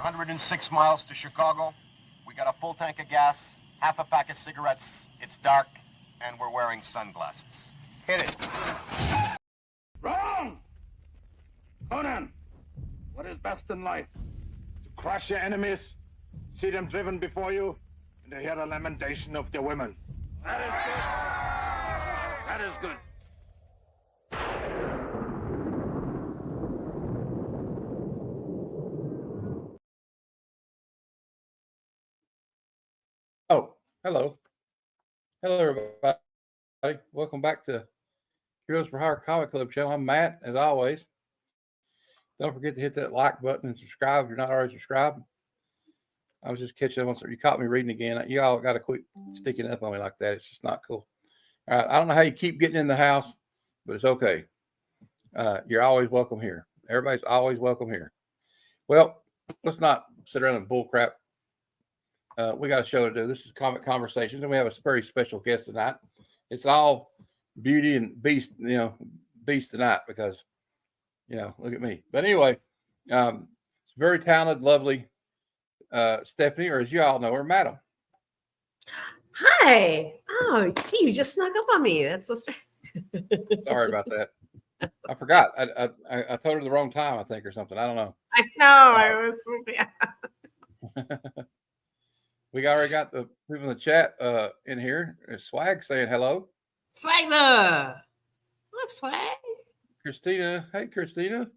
106 miles to Chicago. We got a full tank of gas, half a pack of cigarettes. It's dark, and we're wearing sunglasses. Hit it. Wrong! Conan, what is best in life? To crush your enemies, see them driven before you, and to hear the lamentation of their women. That is good. That is good. Oh, hello. Hello, everybody. Welcome back to Heroes for Hire Comic Club channel. I'm Matt, as always. Don't forget to hit that like button and subscribe if you're not already subscribed. I was just catching up on something. You caught me reading again. You all got to quit sticking up on me like that. It's just not cool. All right. I don't know how you keep getting in the house, but it's okay. You're always welcome here. Everybody's always welcome here. Well, let's not sit around and bull crap. We got a show to do. This is Comic Conversations, and we have a very special guest tonight. It's all beauty and beast, beast tonight because, look at me. But anyway, it's very talented, lovely Stephanie, or as you all know her, Madam. Hi. Oh, gee, you just snuck up on me. That's so strange. Sorry about that. I forgot. I told her the wrong time, I think, or something. I don't know. I know. I was. Yeah. We already got the people in the chat in here. Swag saying hello. Swagna. What up, Swag? Christina. Hey, Christina.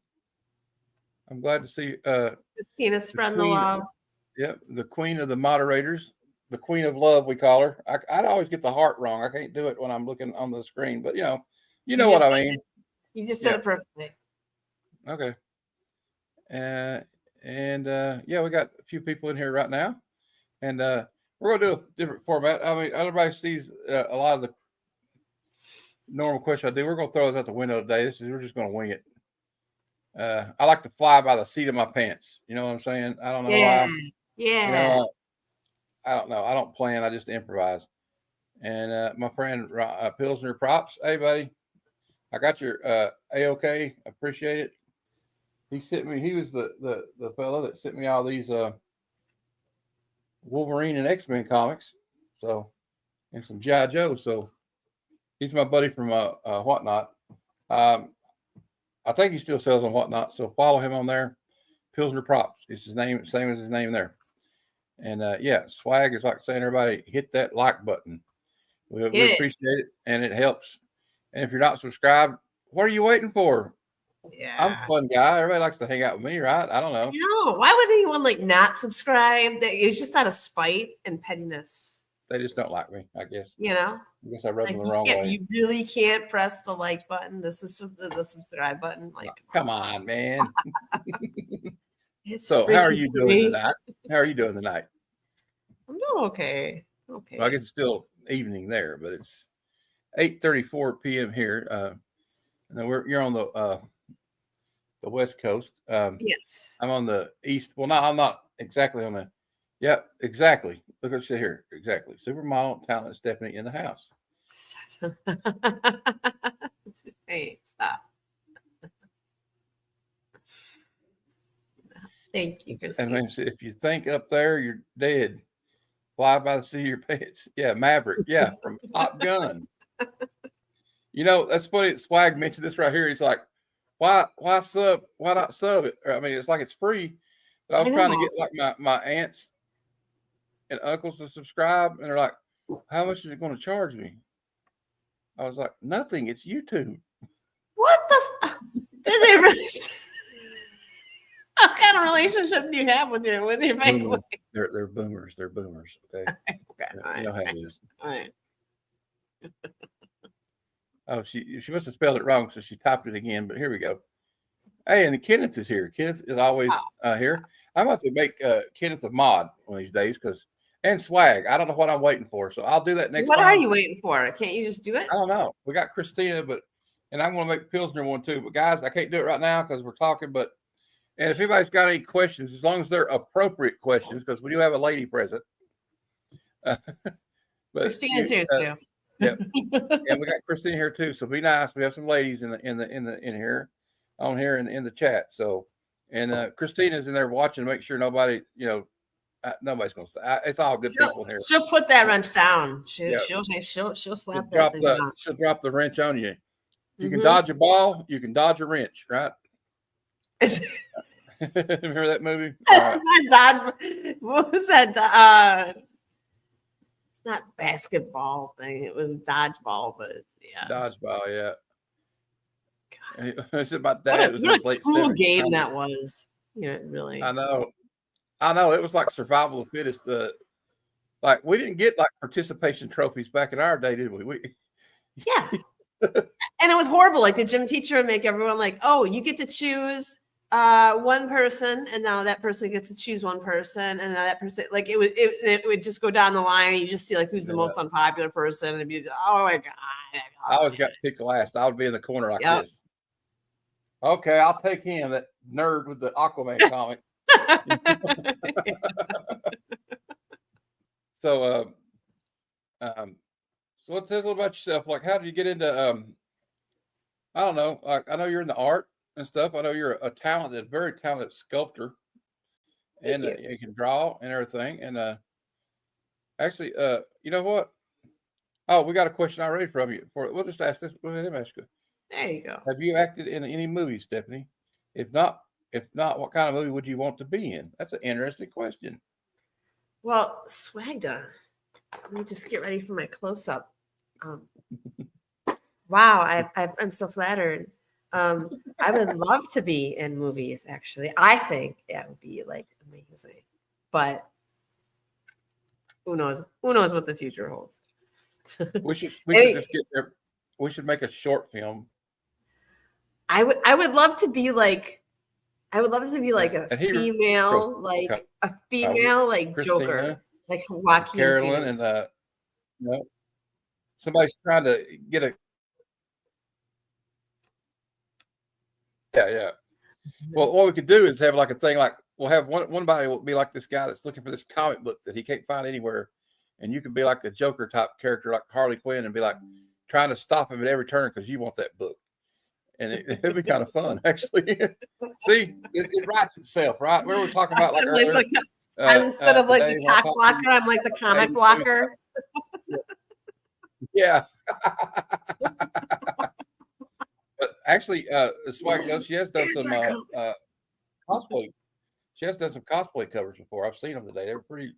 I'm glad to see Christina spreading the love. Yep, the queen of the moderators. The queen of love, we call her. I'd always get the heart wrong. I can't do it when I'm looking on the screen, but you know what I mean. You just said it perfectly. Okay. We got a few people in here right now. And we're going to do a different format. I mean, everybody sees a lot of the normal questions I do. We're going to throw those out the window today. We're just going to wing it. I like to fly by the seat of my pants. You know what I'm saying? I don't know why. Yeah. I don't know. I don't plan. I just improvise. And my friend Pilsner Props. Hey, buddy. I got your A-OK. Appreciate it. He was the fellow that sent me all these Wolverine and X-Men comics, and some G.I. Joe. So he's my buddy from Whatnot. I think he still sells on Whatnot, so follow him on there. Pilsner Props. It's his name, same as his name there. And Swag is like saying, everybody hit that like button. We appreciate it, and it helps. And if you're not subscribed, what are you waiting for? Yeah. I'm a fun guy. Everybody likes to hang out with me, right? I don't know. No, why would anyone not subscribe? It's just out of spite and pettiness. They just don't like me, I guess. I guess I rubbed them the wrong way. You really can't press the like button. This is the subscribe button. Come on, man. So how are you doing tonight? How are you doing tonight? I'm doing okay. Okay. Well, I guess it's still evening there, but it's 8:34 p.m. here. And then you're on the West Coast. Yes. I'm on the East. Well, no, I'm not exactly on the. Yeah, exactly. Look at you here. Exactly. Supermodel talent Stephanie in the house. Hey, stop. Thank you. I mean, if you think up there, you're dead. Fly by the seat of your pants. Yeah, Maverick. Yeah, from Top Gun. That's funny. Swag mentioned this right here. He's like, why sub? Why not sub it? I mean, it's like it's free. But I was trying to get like my aunts and uncles to subscribe, and they're like, how much is it going to charge me? I was like, nothing. It's YouTube. What the? Did they really? What kind of relationship do you have with your family? They're boomers. They're boomers. Okay. Okay. You know how it is. All right. Oh, she must have spelled it wrong, so she typed it again. But here we go. Hey, and Kenneth is here. Kenneth is always here. I'm about to make Kenneth a mod one of these days and Swag. I don't know what I'm waiting for, so I'll do that next time. What are you waiting for? Can't you just do it? I don't know. We got Christina, and I'm going to make Pilsner one too. But guys, I can't do it right now because we're talking. And if anybody's got any questions, as long as they're appropriate questions, because we do have a lady present. Christina's here too. Yep. And we got Christina here too. So be nice. We have some ladies in here in the chat. So, And Christina's in there watching, to make sure nobody, nobody's gonna say. It's all good people in here. She'll put that wrench down. Yeah. She'll slap that Drop thing down. she'll drop the wrench on you. If you can Mhm. dodge a ball, you can dodge a wrench, right? Is Remember that movie? All right. that dodge? What was that? Not basketball thing. It was dodgeball, but yeah. Dodgeball, yeah. It's about What that. a, It was in what the a late cruel 70s. game that was. Really. I know. It was like survival of the fittest. Like we didn't get like participation trophies back in our day, did we? Yeah. And it was horrible. Like the gym teacher would make everyone like, oh, you get to choose one person, and now that person gets to choose one person, and now that person, like it would just go down the line, and you just see like who's the most unpopular person, and it'd be, oh my god. I always got picked last. I would be in the corner like Yep. this. Okay, I'll take him, that nerd with the Aquaman comic. So, so tell us a little about yourself. Like, how did you get into? I don't know. Like, I know you're in the art and stuff. I know you're a talented, very talented sculptor, Thank and you. you can draw and everything. And actually, you know what? Oh, we got a question already from you. We'll just ask this. Let me ask you. There you go. Have you acted in any movies, Stephanie? If not, what kind of movie would you want to be in? That's an interesting question. Well, Swagda, let me just get ready for my close up. Wow, I'm so flattered. I would love to be in movies. Actually, I think it would be like amazing, but who knows? Who knows what the future holds? We should just get there. We should make a short film. I would love to be like, a female, like a female, like Christina, Joker, like Joaquin Carolyn, Phoenix. and somebody's trying to get a. Yeah. Well, what we could do is have like a thing like we'll have one body will be like this guy that's looking for this comic book that he can't find anywhere, and you could be like the Joker type character like Harley Quinn and be like trying to stop him at every turn because you want that book, and it'd be kind of fun actually. See, it writes itself, right? We were talking about like earlier. Instead of like today, the talk blocker, I'm like the comic blocker. Yeah. But actually, Swag Ghost, she has done some cosplay. She has done some cosplay covers before. I've seen them today. They were pretty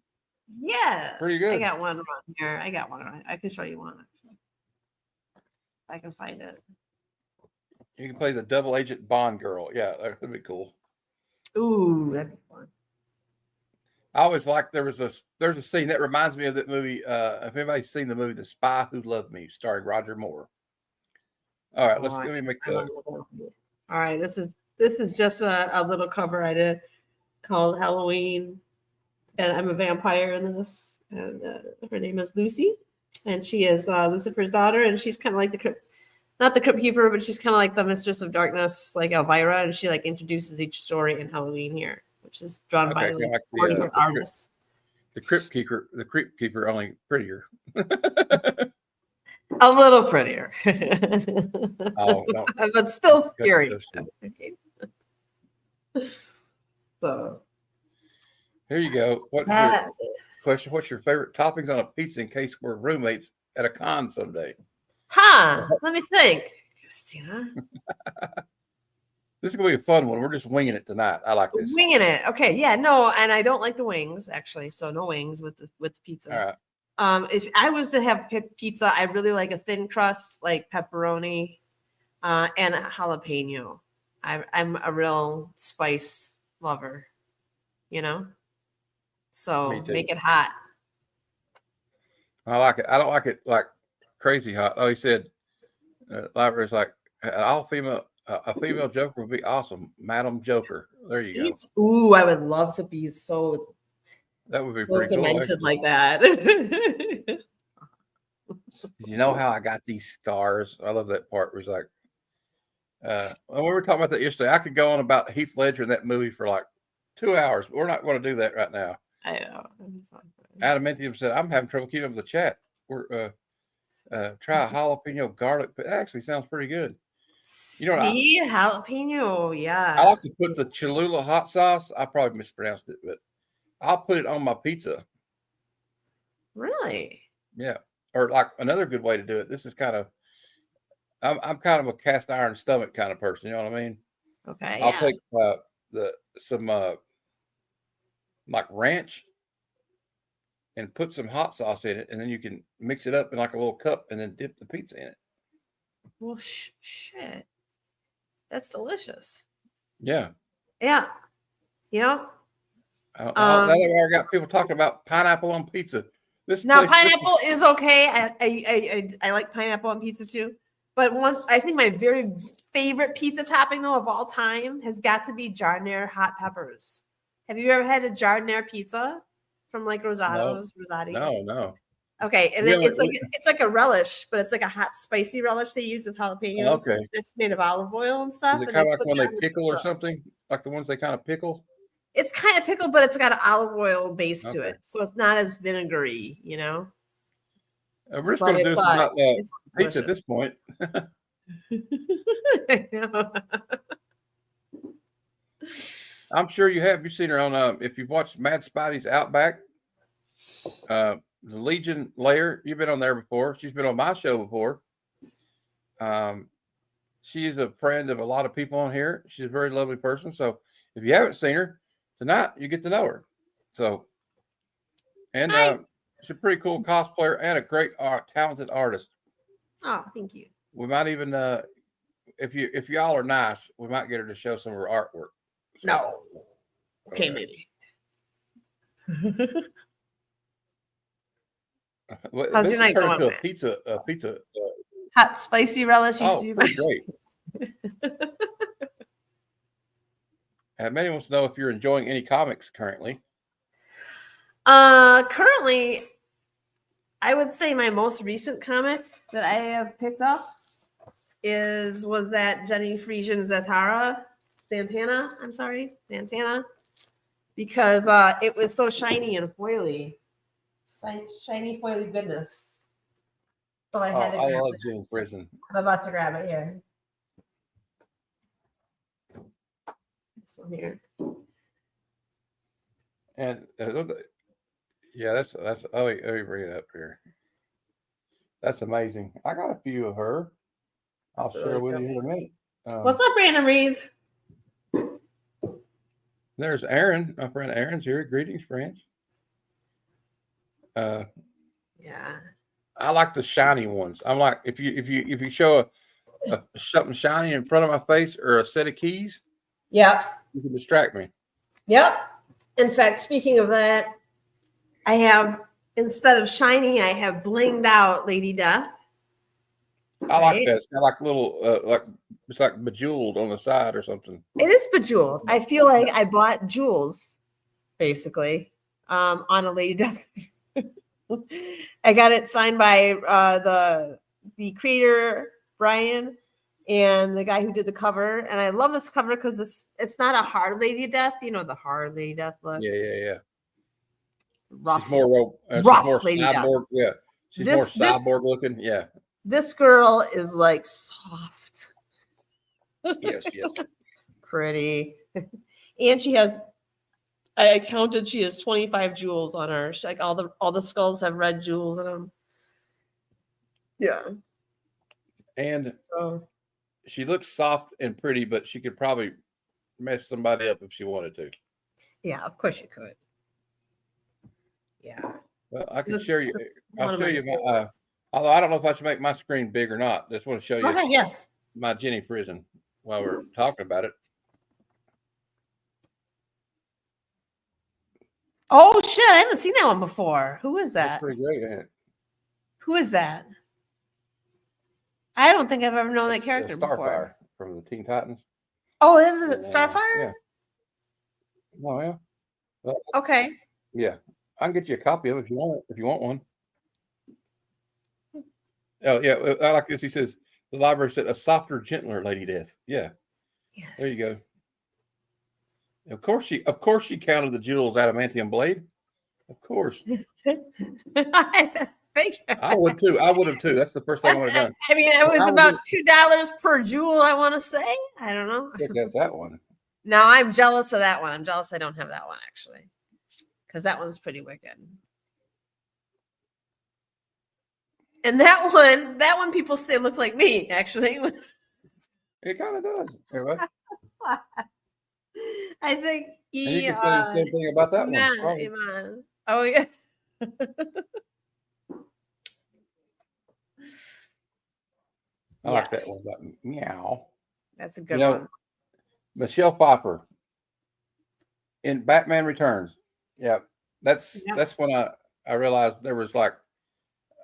good. I got one around here. I can show you one. Actually. I can find it. You can play the double agent Bond girl. Yeah, that'd be cool. Ooh, that'd be fun. I always like there's a scene that reminds me of that movie. If anybody's seen the movie The Spy Who Loved Me, starring Roger Moore. All right, let me make the. All right, this is just a little cover I did called Halloween, and I'm a vampire in this. And her name is Lucy, and she is Lucifer's daughter, and she's kind of like not the Crypt Keeper, but she's kind of like the Mistress of Darkness, like Elvira, and she like introduces each story in Halloween here, which is drawn by like 4 different artists. The Crypt Keeper, only prettier. A little prettier. Oh, no. But still scary. So here you go. What's your favorite toppings on a pizza in case we're roommates at a con someday? Let me think, Christina. This is gonna be a fun one. We're just winging it tonight. I like this. Winging it. Okay, yeah, no, and I don't like the wings actually, so no wings with the pizza. All right. If I was to have pizza, I really like a thin crust, like pepperoni, and a jalapeno. I'm a real spice lover, so make it hot. I like it. I don't like it like crazy hot. Oh, he said, Library's like a female Joker would be awesome, Madam Joker. There you go. Ooh, I would love to be so. That would be pretty cool. Demented like that. You know how I got these scars? I love that part. It was like, we were talking about that yesterday. I could go on about Heath Ledger in that movie for like 2 hours, but we're not going to do that right now. I know. Adamantium said, "I'm having trouble keeping up with the chat. We're try a jalapeno garlic, but it actually sounds pretty good." You know what See, jalapeno, yeah. I like to put the Cholula hot sauce. I probably mispronounced it, but I'll put it on my pizza. Really? Yeah. Or like another good way to do it. This is kind of I'm kind of a cast iron stomach kind of person. You know what I mean? Okay. I'll Yeah. take some like ranch and put some hot sauce in it, and then you can mix it up in like a little cup, and then dip the pizza in it. Well, shit. That's delicious. Yeah. Yeah. Yeah. Now I got people talking about pineapple on pizza. Now pineapple is okay. I like pineapple on pizza too. But I think my very favorite pizza topping though of all time has got to be giardiniera hot peppers. Have you ever had a giardiniera pizza from like Rosati's? No. Okay, and it's like a relish, but it's like a hot spicy relish they use with jalapenos. Okay. It's made of olive oil and stuff. Is it kind of like when they pickle or something? Like the ones they kind of pickle? It's kind of pickled, but it's got an olive oil base to it, so it's not as vinegary, you know. We're just going to do this about pizza at this point. I'm sure you have. You've seen her on. If you've watched Mad Spidey's Outback, the Legion Lair. You've been on there before. She's been on my show before. She's a friend of a lot of people on here. She's a very lovely person. So if you haven't seen her tonight, you get to know her. So, and she's a pretty cool cosplayer and a great talented artist. Oh, thank you. We might even, if y'all are nice, we might get her to show some of her artwork. So, no. Okay, maybe. How's your night going? A pizza. Hot spicy relish. Great. Manny wants to know if you're enjoying any comics currently. Currently, I would say my most recent comic that I have picked up was that Jenny Frisian Santana. I'm sorry, Santana, because it was so shiny and foily, shiny foily goodness. So I had to. I love Jenny Frisian. I'm about to grab it here. This one here. And yeah, that's let me bring it up here. That's amazing. I got a few of her. I'll share with you in a minute. What's up, Brandon Reeds? There's Aaron. My friend Aaron's here. Greetings, friends. Yeah. I like the shiny ones. I'm like, if you show something shiny in front of my face or a set of keys, yep, you can distract me. Yep. In fact, speaking of that, I have, instead of shiny, I have blinged out Lady Death. I like that. It's got like little, it's like bejeweled on the side or something. It is bejeweled. I feel like I bought jewels, basically, on a Lady Death. I got it signed by the creator Brian and the guy who did the cover, and I love this cover because it's not a hard Lady Death, you know, the hard Lady Death look. Yeah. Rough, she's more Lady cyborg. Death. Yeah, she's more cyborg looking. Yeah, this girl is like soft. Yes. Pretty, and she has. I counted. She has 25 jewels on her. Like all the skulls have red jewels in them. Yeah, and she looks soft and pretty, but she could probably mess somebody up if she wanted to. Yeah, of course you could. Yeah. Well, I can share you. I'll show you my. Although I don't know if I should make my screen big or not. Just want to show you. Okay. Yes. My Jenny Frisian while we're talking about it. Oh shit! I haven't seen that one before. Who is that? That's pretty great, ain't it? Who is that? I don't think I've ever known that character before. From the Teen Titans. Oh, is it Starfire? Yeah. Oh yeah. Well, okay. Yeah, I can get you a copy of it if you want. If you want one. Oh yeah, I like this. He says the library said a softer, gentler Lady Death. Yeah. Yes. There you go. Of course she counted the jewels adamantium blade. Of course. figure. I would too. I would have too. That's the first thing I would have done. I mean, it was I would about $2 per jewel, I want to say. I don't know. look at that one. Now I'm jealous of that one. I'm jealous I don't have that one actually, because that one's pretty wicked. And that one, people say looked like me actually. It kind of does. Anyway, I think and you can say the same thing about that one. Probably. Iman. Oh yeah. I like that Yes. one. Like, meow. That's a good You know, one. Michelle Pfeiffer in Batman Returns. Yeah, that's when I realized there was like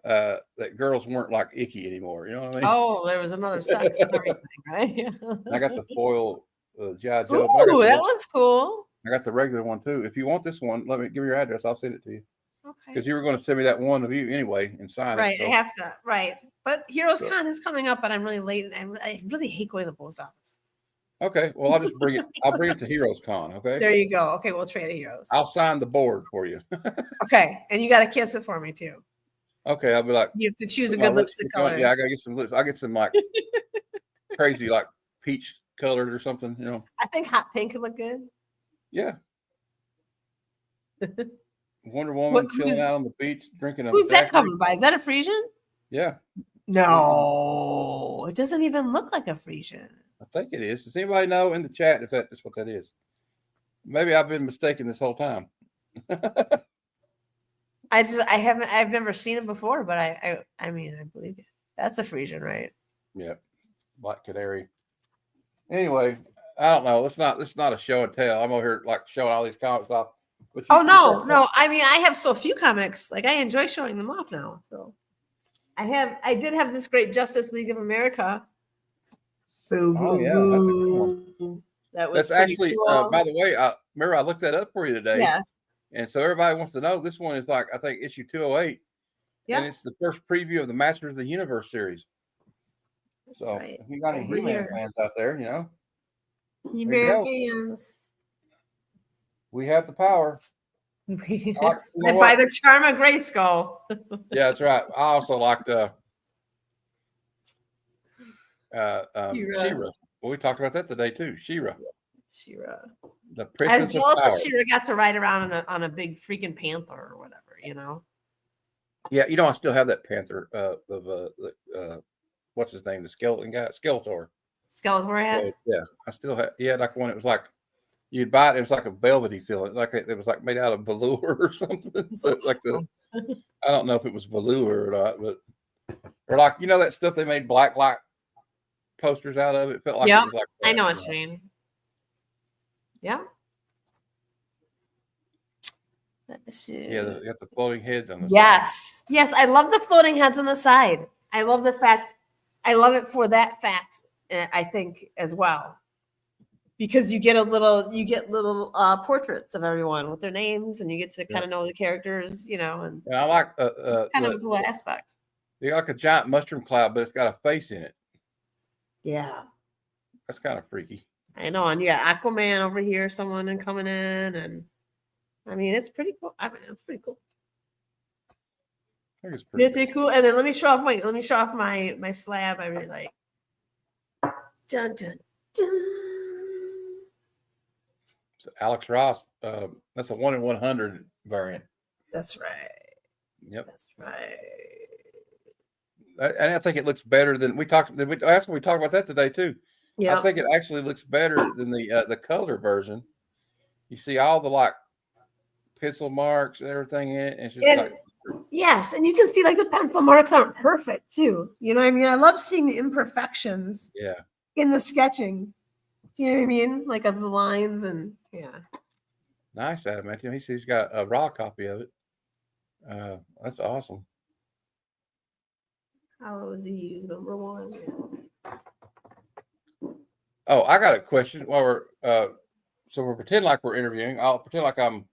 that girls weren't like icky anymore. You know what I mean? Oh, there was another sex and everything, right? I got the foil G.I. Joe. But I got Ooh, the- that was cool. I got the regular one too. If you want this one, let me give me your address. I'll send it to you Okay. because you were going to send me that one of you anyway and sign Right, it. I So. have to. Right, but Heroes So- Con is coming up, and I'm really late. I really hate going to the post office. Okay, well I'll just bring it. I'll bring it to Heroes Con. Okay, There you go. Okay, we'll trade Heroes. I'll sign the board for you. Okay, and you got to kiss it for me too. Okay, I'll be like, You have to choose a put my good lipstick on. color. Yeah, I gotta get some lips. I'll get some like crazy like peach colored or something. You know. I think hot pink would look good. Yeah. Wonder Woman What- chilling who's- out on the beach drinking a Who's that daiquiri. covered by? Is that a Frisian? Yeah, No, it doesn't even look like a Frisian. I think it is. Does anybody know in the chat if that is what that is? Maybe I've been mistaken this whole time. I've never seen it before, but I mean, I believe you. That's a Frisian, right? Yeah, Black Canary. Anyway, I don't know. It's not a show and tell. I'm over here like showing all these comics off. But Oh no. I mean, I have so few comics. Like I enjoy showing them off now. So I did have this great Justice League of America. Oh, yeah, that's a good one. That was That's pretty actually, cool. by the way, remember I looked that up for you today. Yes. And so everybody wants to know this one is like, I think, issue 208. Yeah. And it's the first preview of the Masters of the Universe series. That's So right. if you got any Right He-Man here. fans out there, you know, He-Man you fans. we have the power. I You know by what? the charm of Grayskull. Yeah, that's right. I also liked She-Ra. She-Ra. Well, we talked about that today too. She-Ra, She-Ra. the I was princess of jealous power. that She-Ra got to ride around on a big freaking panther or whatever, you know. Yeah, you know, I still have that panther what's his name? The skeleton guy, Skeletor. Skeletor hat. So, yeah, I still have. Yeah, like one. It was like you'd buy it. It was like a velvety feeling, like it was like made out of velour or something. So, like I don't know if it was velour or not, but or like you know that stuff they made black light posters out of. It felt like Yep, it was like. I that, know what you you mean. Yeah. Let's see. Yeah, they got the floating heads on the side. Yes, I love the floating heads on the side. I love the fact. I love it for that fact. I think as well, because you get little portraits of everyone with their names, and you get to kind of know the characters, you know, and And I like kind of a cool aspect. they got like a giant mushroom cloud, but it's got a face in it. Yeah, That's kind of freaky. I know. And you got Aquaman over here, someone and coming in, and I mean, it's pretty cool. I mean, it's pretty cool. I think it's pretty. Pretty cool. And then let me show off my slab. I really like. Dun dun dun. So Alex Ross. That's a 1 in 100 variant. That's right. Yep. That's right. And I think it looks better than we talked. That's what we talked about that today too. Yeah. I think it actually looks better than the color version. You see all the like pencil marks and everything in it, and it's just And- like Yes, and you can see like the pencil marks aren't perfect too. You know what I mean? I love seeing the imperfections yeah. in the sketching. Do you know what I mean? Like of the lines and yeah. Nice, Adamantium. He's got a raw copy of it. That's awesome. How was he number one? Oh, I got a question. While we're pretending like we're interviewing. I'll pretend like I'm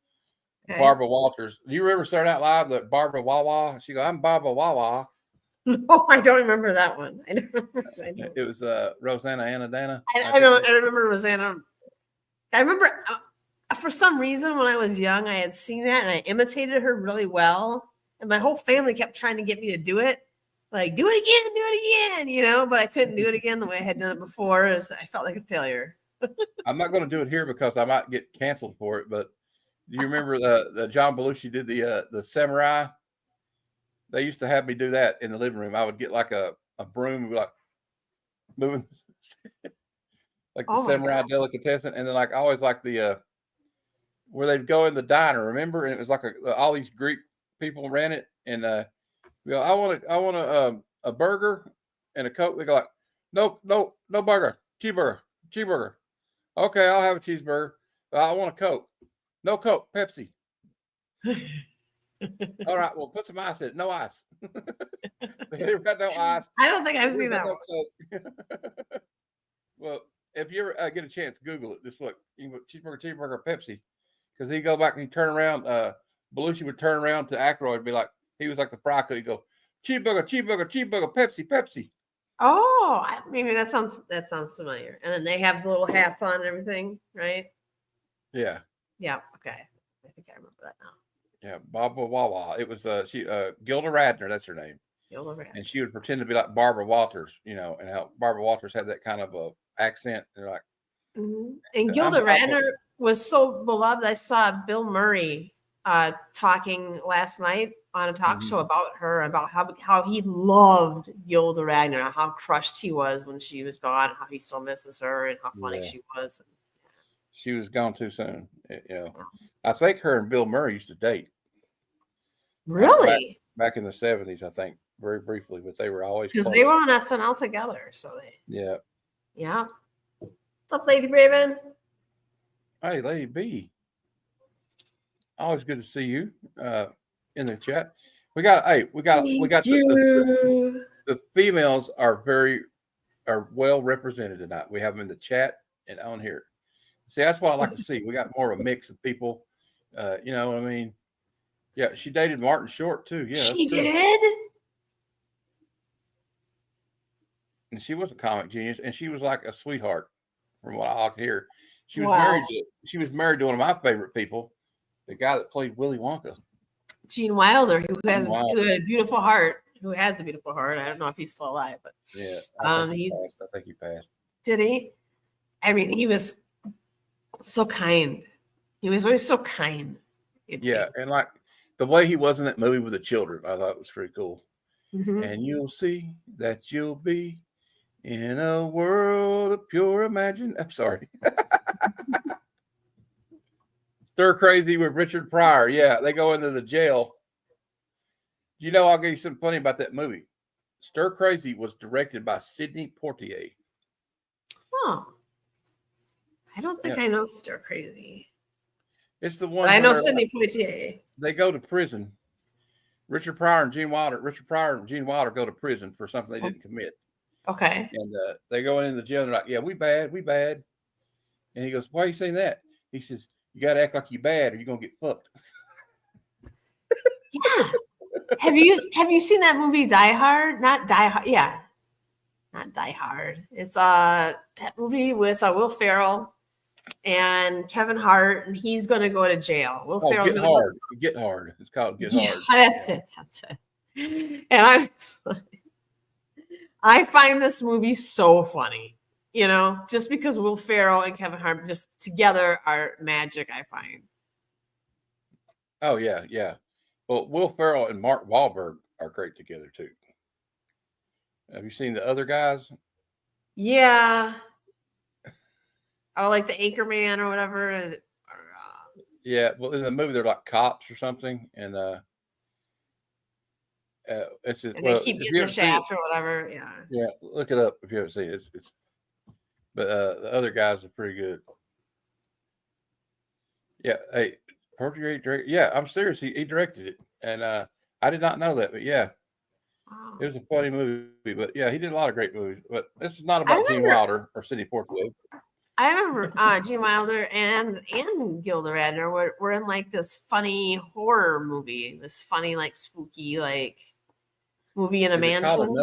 Okay. Barbara Walters. Do you remember Saturday Night Live that Barbara Wawa? She go, I'm Barbara Wawa. No, I don't remember that one. I don't remember. It was Rosanna Anadana. I remember Rosanna. I remember for some reason when I was young, I had seen that and I imitated her really well. And my whole family kept trying to get me to do it. Like, do it again, you know, but I couldn't do it again the way I had done it before. I felt like a failure. I'm not going to do it here because I might get canceled for it. But do you remember the John Belushi did the samurai? They used to have me do that in the living room. I would get like a broom and be like moving like the samurai delicatessen, and then like I always like the where they'd go in the diner, remember? And it was like all these Greek people ran it, and you know, I want a burger and a Coke. They go like, no burger, cheeseburger. Okay, I'll have a cheeseburger. I want a Coke. No Coke, Pepsi. All right, well, put some ice in it. No ice. They've got no ice. I don't think I've seen that one. Well, if you ever get a chance, Google it. Just look, you can put cheeseburger, Pepsi. Because he'd go back and he'd turn around. Belushi would turn around to Aykroyd and be like, he was like the fry cook. He'd go, cheeseburger, Pepsi. Oh, maybe that sounds familiar. And then they have the little hats on and everything, right? Yeah. Yeah. Okay. I think I remember that now. Yeah, Baba Wawa. It was Gilda Radner, that's her name. Gilda Radner. And she would pretend to be like Barbara Walters, you know, and how Barbara Walters had that kind of a accent. And like, and Gilda Radner was so beloved. I saw Bill Murray talking last night on a talk show about her, about how he loved Gilda Radner, how crushed he was when she was gone, how he still misses her, and how funny she was. She was gone too soon. You know, I think her and Bill Murray used to date. Really? Back in the 70s, I think, very briefly, but they were always because they were on SNL together. So yeah. What's up, Lady Braven? Hey, Lady B. Always good to see you in the chat. We got the females are well represented tonight. We have them in the chat and on here. See, that's what I like to see. We got more of a mix of people. You know what I mean? Yeah, she dated Martin Short too. Yeah, she did. And she was a comic genius, and she was like a sweetheart, from what I could hear. She was married to one of my favorite people, the guy that played Willy Wonka, Gene Wilder, who had a beautiful heart. Who has a beautiful heart? I don't know if he's still alive, but yeah, I think he passed. Did he? I mean, he was so kind. He was always so kind. Yeah, and like the way he was in that movie with the children, I thought was pretty cool. And you'll see that you'll be in a world of pure imagination. I'm sorry. Stir Crazy with Richard Pryor. Yeah, they go into the jail. You know, I'll give you something funny about that movie. Stir Crazy was directed by Sidney Poitier. Oh. I don't think I know Stir Crazy. It's the one. But I know Sidney Poitier. They go to prison. Richard Pryor and Gene Wilder go to prison for something they didn't commit. Okay. And they go in the jail and they're like, yeah, we bad. And he goes, why are you saying that? He says, you got to act like you bad or you're going to get fucked. Yeah. Have you seen that movie Die Hard? Not Die Hard. Yeah. Not Die Hard. It's that movie with Will Ferrell and Kevin Hart, and he's going to go to jail. Will Ferrell's Get Hard. It's called Get Hard. That's it. And I find this movie so funny, you know, just because Will Ferrell and Kevin Hart just together are magic, I find. Oh, yeah, yeah. Well, Will Ferrell and Mark Wahlberg are great together, too. Have you seen the other guys? Yeah. Or like the Anchorman or whatever. Yeah, well, in the movie, they're like cops or something. And it's just, and they keep getting the shaft or whatever. Yeah. Yeah, look it up if you haven't seen it. But the other guys are pretty good. Yeah, hey, yeah, I'm serious. He directed it, and I did not know that, but yeah, it was a funny movie. But yeah, he did a lot of great movies. But this is not about Gene Wilder or Sidney Poitier. I remember Gene Wilder and Gilda Radner were in like this funny horror movie, this funny like spooky like movie in a mansion.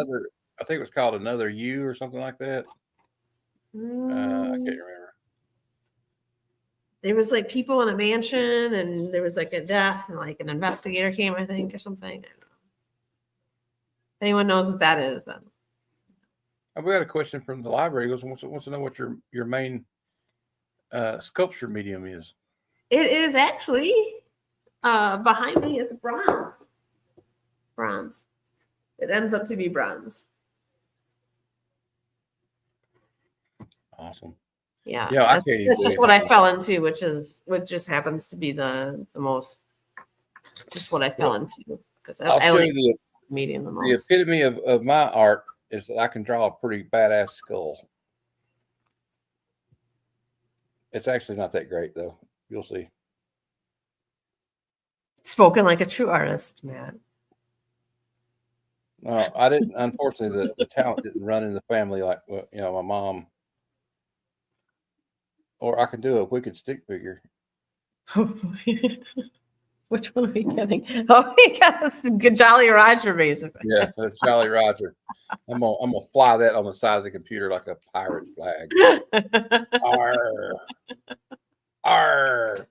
I think it was called Another You or something like that. I can't remember. there was like people in a mansion, and there was like a death, and like an investigator came, I think, or something. I don't know. If anyone knows what that is, then We got a question from the library. He wants to know what your main sculpture medium is. it is actually behind me. It's bronze. Bronze. It ends up to be bronze. Awesome. Yeah, Yeah, I can't even that's just believe what I it. fell into, which just happens to be the most, just what I fell into, because I'll I show like you medium the the most. epitome of my art is that I can draw a pretty badass skull. It's actually not that great though. You'll see. Spoken like a true artist, man. No, I didn't. Unfortunately, the talent didn't run in the family like my mom. Or I can do a wicked stick figure. Which one are we getting? Oh, we got this good Jolly Roger, basically. Yeah, that's Jolly Roger. I'm gonna fly that on the side of the computer like a pirate flag. Arr. Arr.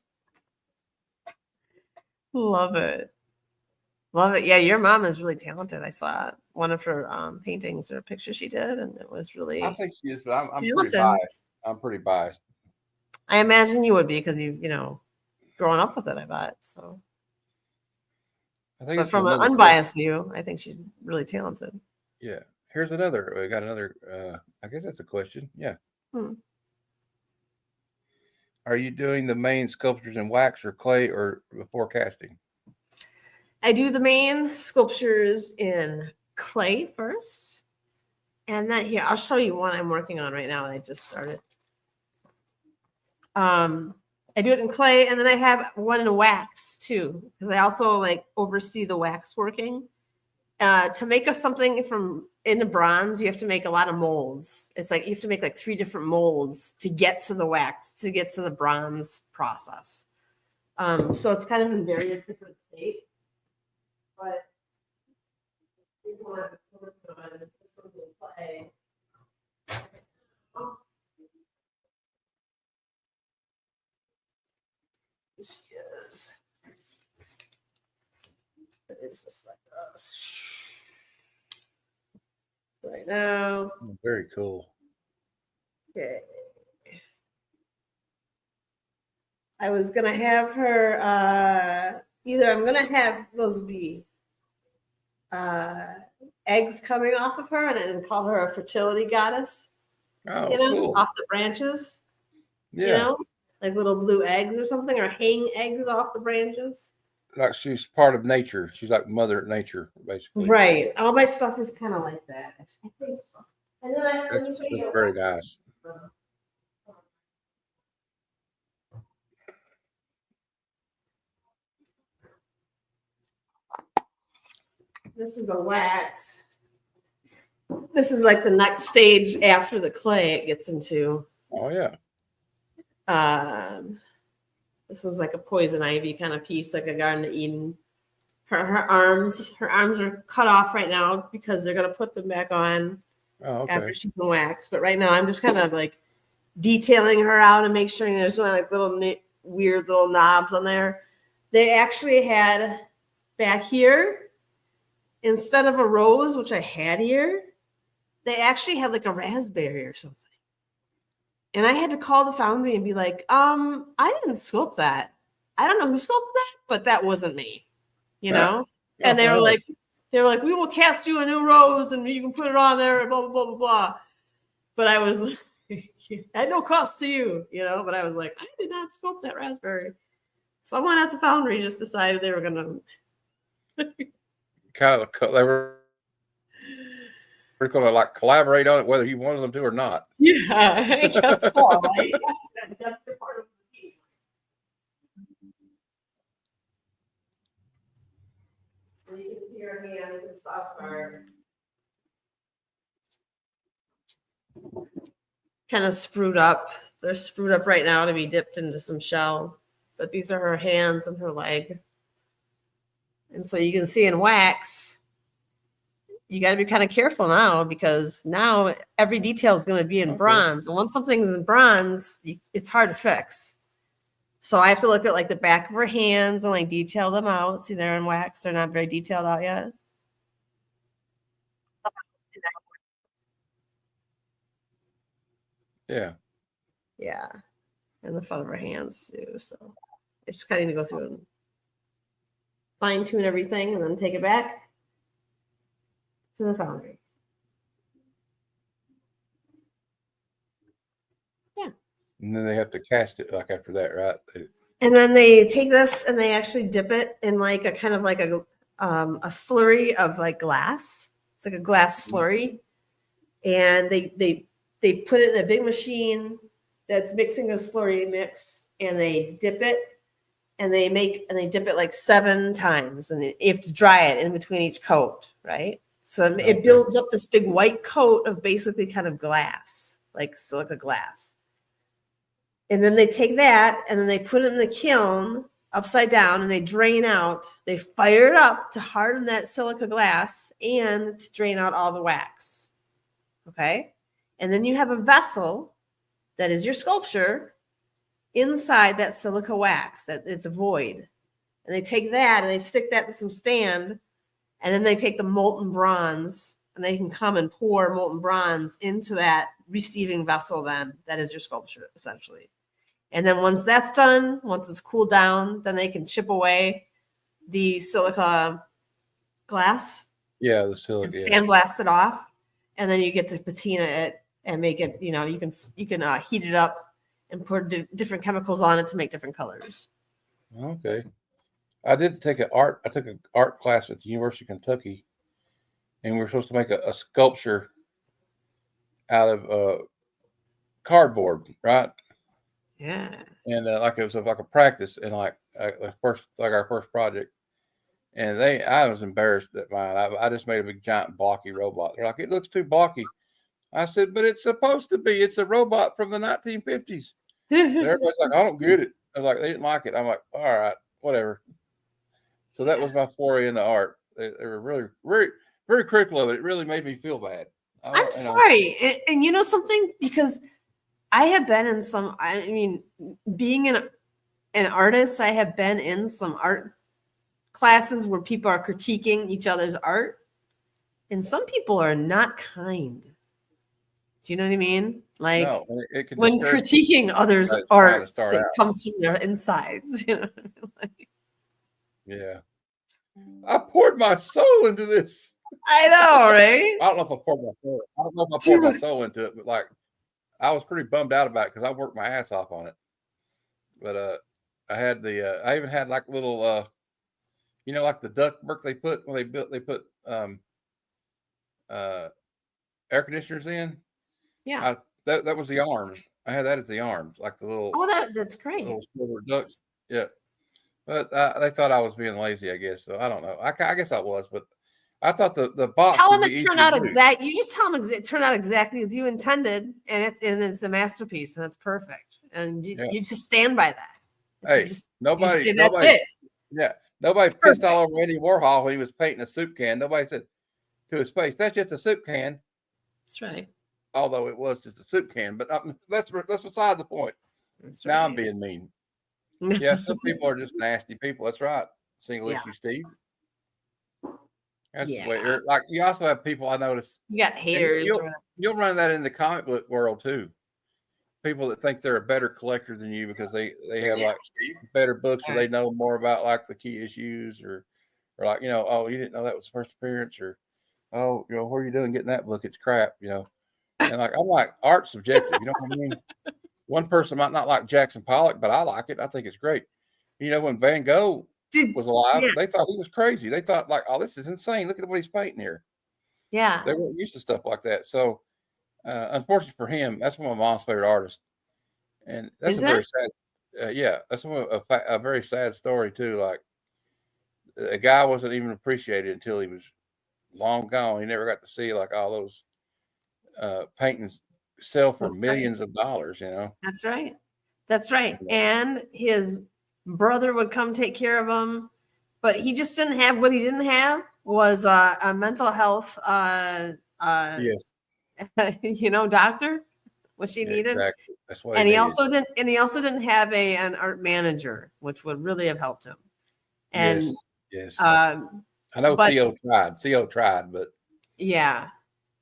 Love it. Love it. Yeah, your mom is really talented. I saw one of her paintings or pictures she did, and it was really. I think she is, but I'm pretty talented. biased. I'm pretty biased. I imagine you would be, because you've grown up with it. I bet so. I think But it's from an another unbiased view, I think she's really talented. Yeah. Here's another. We got another. I guess that's a question. Yeah. Are you doing the main sculptures in wax or clay or before casting? I do the main sculptures in clay first. And then here, I'll show you one I'm working on right now that I just started. I do it in clay, and then I have one in wax too, because I also like oversee the wax working. To make something in the bronze, you have to make a lot of molds. It's like you have to make like 3 different molds to get to the wax, to get to the bronze process. So it's kind of in various different states. But this one's in clay. She is. It is just like us. Right now. Very cool. Okay. I was gonna have her either I'm gonna have those be eggs coming off of her, and then call her a fertility goddess. Oh, cool. Off the branches. Yeah. Like little blue eggs or something, or hang eggs off the branches. Like she's part of nature. She's like Mother Nature, basically. Right. All my stuff is kind of like that. I think so. And then That's very nice. This is a wax. This is like the next stage after the clay it gets into. Oh yeah. This was like a poison ivy kind of piece, like a Garden of Eden. Her arms are cut off right now because they're gonna put them back on after she's been waxed. But right now I'm just kind of like detailing her out and make sure there's no like little weird little knobs on there. They actually had back here, instead of a rose, which I had here, they actually had like a raspberry or something. And I had to call the foundry and be like, I didn't sculpt that. I don't know who sculpted that, but that wasn't me, know? Yeah, and they were like, we will cast you a new rose and you can put it on there and blah, blah, blah, blah, blah. But I was at no cost to you, but I was like, I did not sculpt that raspberry. Someone at the foundry just decided they were going to they were going to like collaborate on it, whether you wanted them to or not. Yeah, I guess so. That's the part of the team. So you can see your hands and stuff are kind of sprued up. They're sprued up right now to be dipped into some shell. But these are her hands and her leg. And so you can see in wax, you got to be kind of careful now, because now every detail is going to be in bronze. And once something's in bronze, it's hard to fix. So I have to look at like the back of her hands and like detail them out. See, they're in wax. They're not very detailed out yet. Yeah. Yeah. And the front of her hands too. So it's kind of to go through and fine tune everything and then take it back to the foundry. Yeah. And then they have to cast it like after that, right? And then they take this and they actually dip it in like a kind of like a slurry of like glass. It's like a glass slurry. And they put it in a big machine that's mixing a slurry mix, and they dip it and they dip it like 7 times, and you have to dry it in between each coat, right? So it builds up this big white coat of basically kind of glass, like silica glass. And then they take that and then they put it in the kiln upside down and they drain out. They fire it up to harden that silica glass and to drain out all the wax. Okay. And then you have a vessel that is your sculpture inside that silica wax. That it's a void. And they take that and they stick that in some stand. And then they take the molten bronze and they can come and pour molten bronze into that receiving vessel then that is your sculpture essentially. And then once that's done, once it's cooled down, then they can chip away the silica glass. Yeah, the silica. And sandblast it off. And then you get to patina it and make it, you can heat it up and put different chemicals on it to make different colors. Okay. I took an art class at the University of Kentucky, and we were supposed to make a sculpture out of cardboard, right? Yeah. And like it was like a practice, and like our first project. And I was embarrassed at mine. I just made a big giant blocky robot. They're like, it looks too blocky. I said, but it's supposed to be. It's a robot from the 1950s. Everybody's like, I don't get it. I was like, they didn't like it. I'm like, all right, whatever. So that was my foray into art. They were really, very, very critical of it. It really made me feel bad. I'm sorry. And you know something? Because I have been in some, being an artist, I have been in some art classes where people are critiquing each other's art. And some people are not kind. Do you know what I mean? Like when critiquing others' art that comes from their insides, Yeah. I poured my soul into this. I know, right? I don't know if I poured my soul into it, but like I was pretty bummed out about it because I worked my ass off on it. But I had I even had like little like the ductwork they put when they put air conditioners in. Yeah. That was the arms. I had that as the arms, like the little. Oh, that's great. Little silver ducts. Yeah. But they thought I was being lazy, I guess. So I don't know. I guess I was, but I thought the box. Tell them it turned out exactly. You just tell them it turned out exactly as you intended, and it's a masterpiece, and it's perfect, and you just stand by that. Hey, nobody. That's it. Yeah, nobody pissed all over Andy Warhol when he was painting a soup can. Nobody said to his face, "That's just a soup can." That's right. Although it was just a soup can, but that's beside the point. That's right. Now I'm being mean. Yeah, some people are just nasty people. That's right. Single issue Steve. That's the way. Like you also have people I noticed. You got haters. You'll run that in the comic book world too. People that think they're a better collector than you because they have like better books or they know more about like the key issues or like oh, you didn't know that was the first appearance, or oh, what are you doing getting that book? It's crap, And like I'm like, art's subjective, you know what I mean? One person might not like Jackson Pollock, but I like it. I think it's great. When Van Gogh was alive, they thought he was crazy. They thought like, oh, this is insane. Look at what he's painting here. Yeah. They weren't used to stuff like that. So unfortunately for him, that's one of my mom's favorite artists. And that's very sad. That's a very sad story too. Like a guy wasn't even appreciated until he was long gone. He never got to see like all those paintings sell for millions of dollars, That's right. That's right. And his brother would come take care of him, but he just didn't have what he didn't have was a mental health yes. doctor which he Yeah, needed. exactly. That's what And he he needed. also didn't have an art manager, which would really have helped him. And Yes, yes. um, I know but Theo tried. Theo tried, but yeah.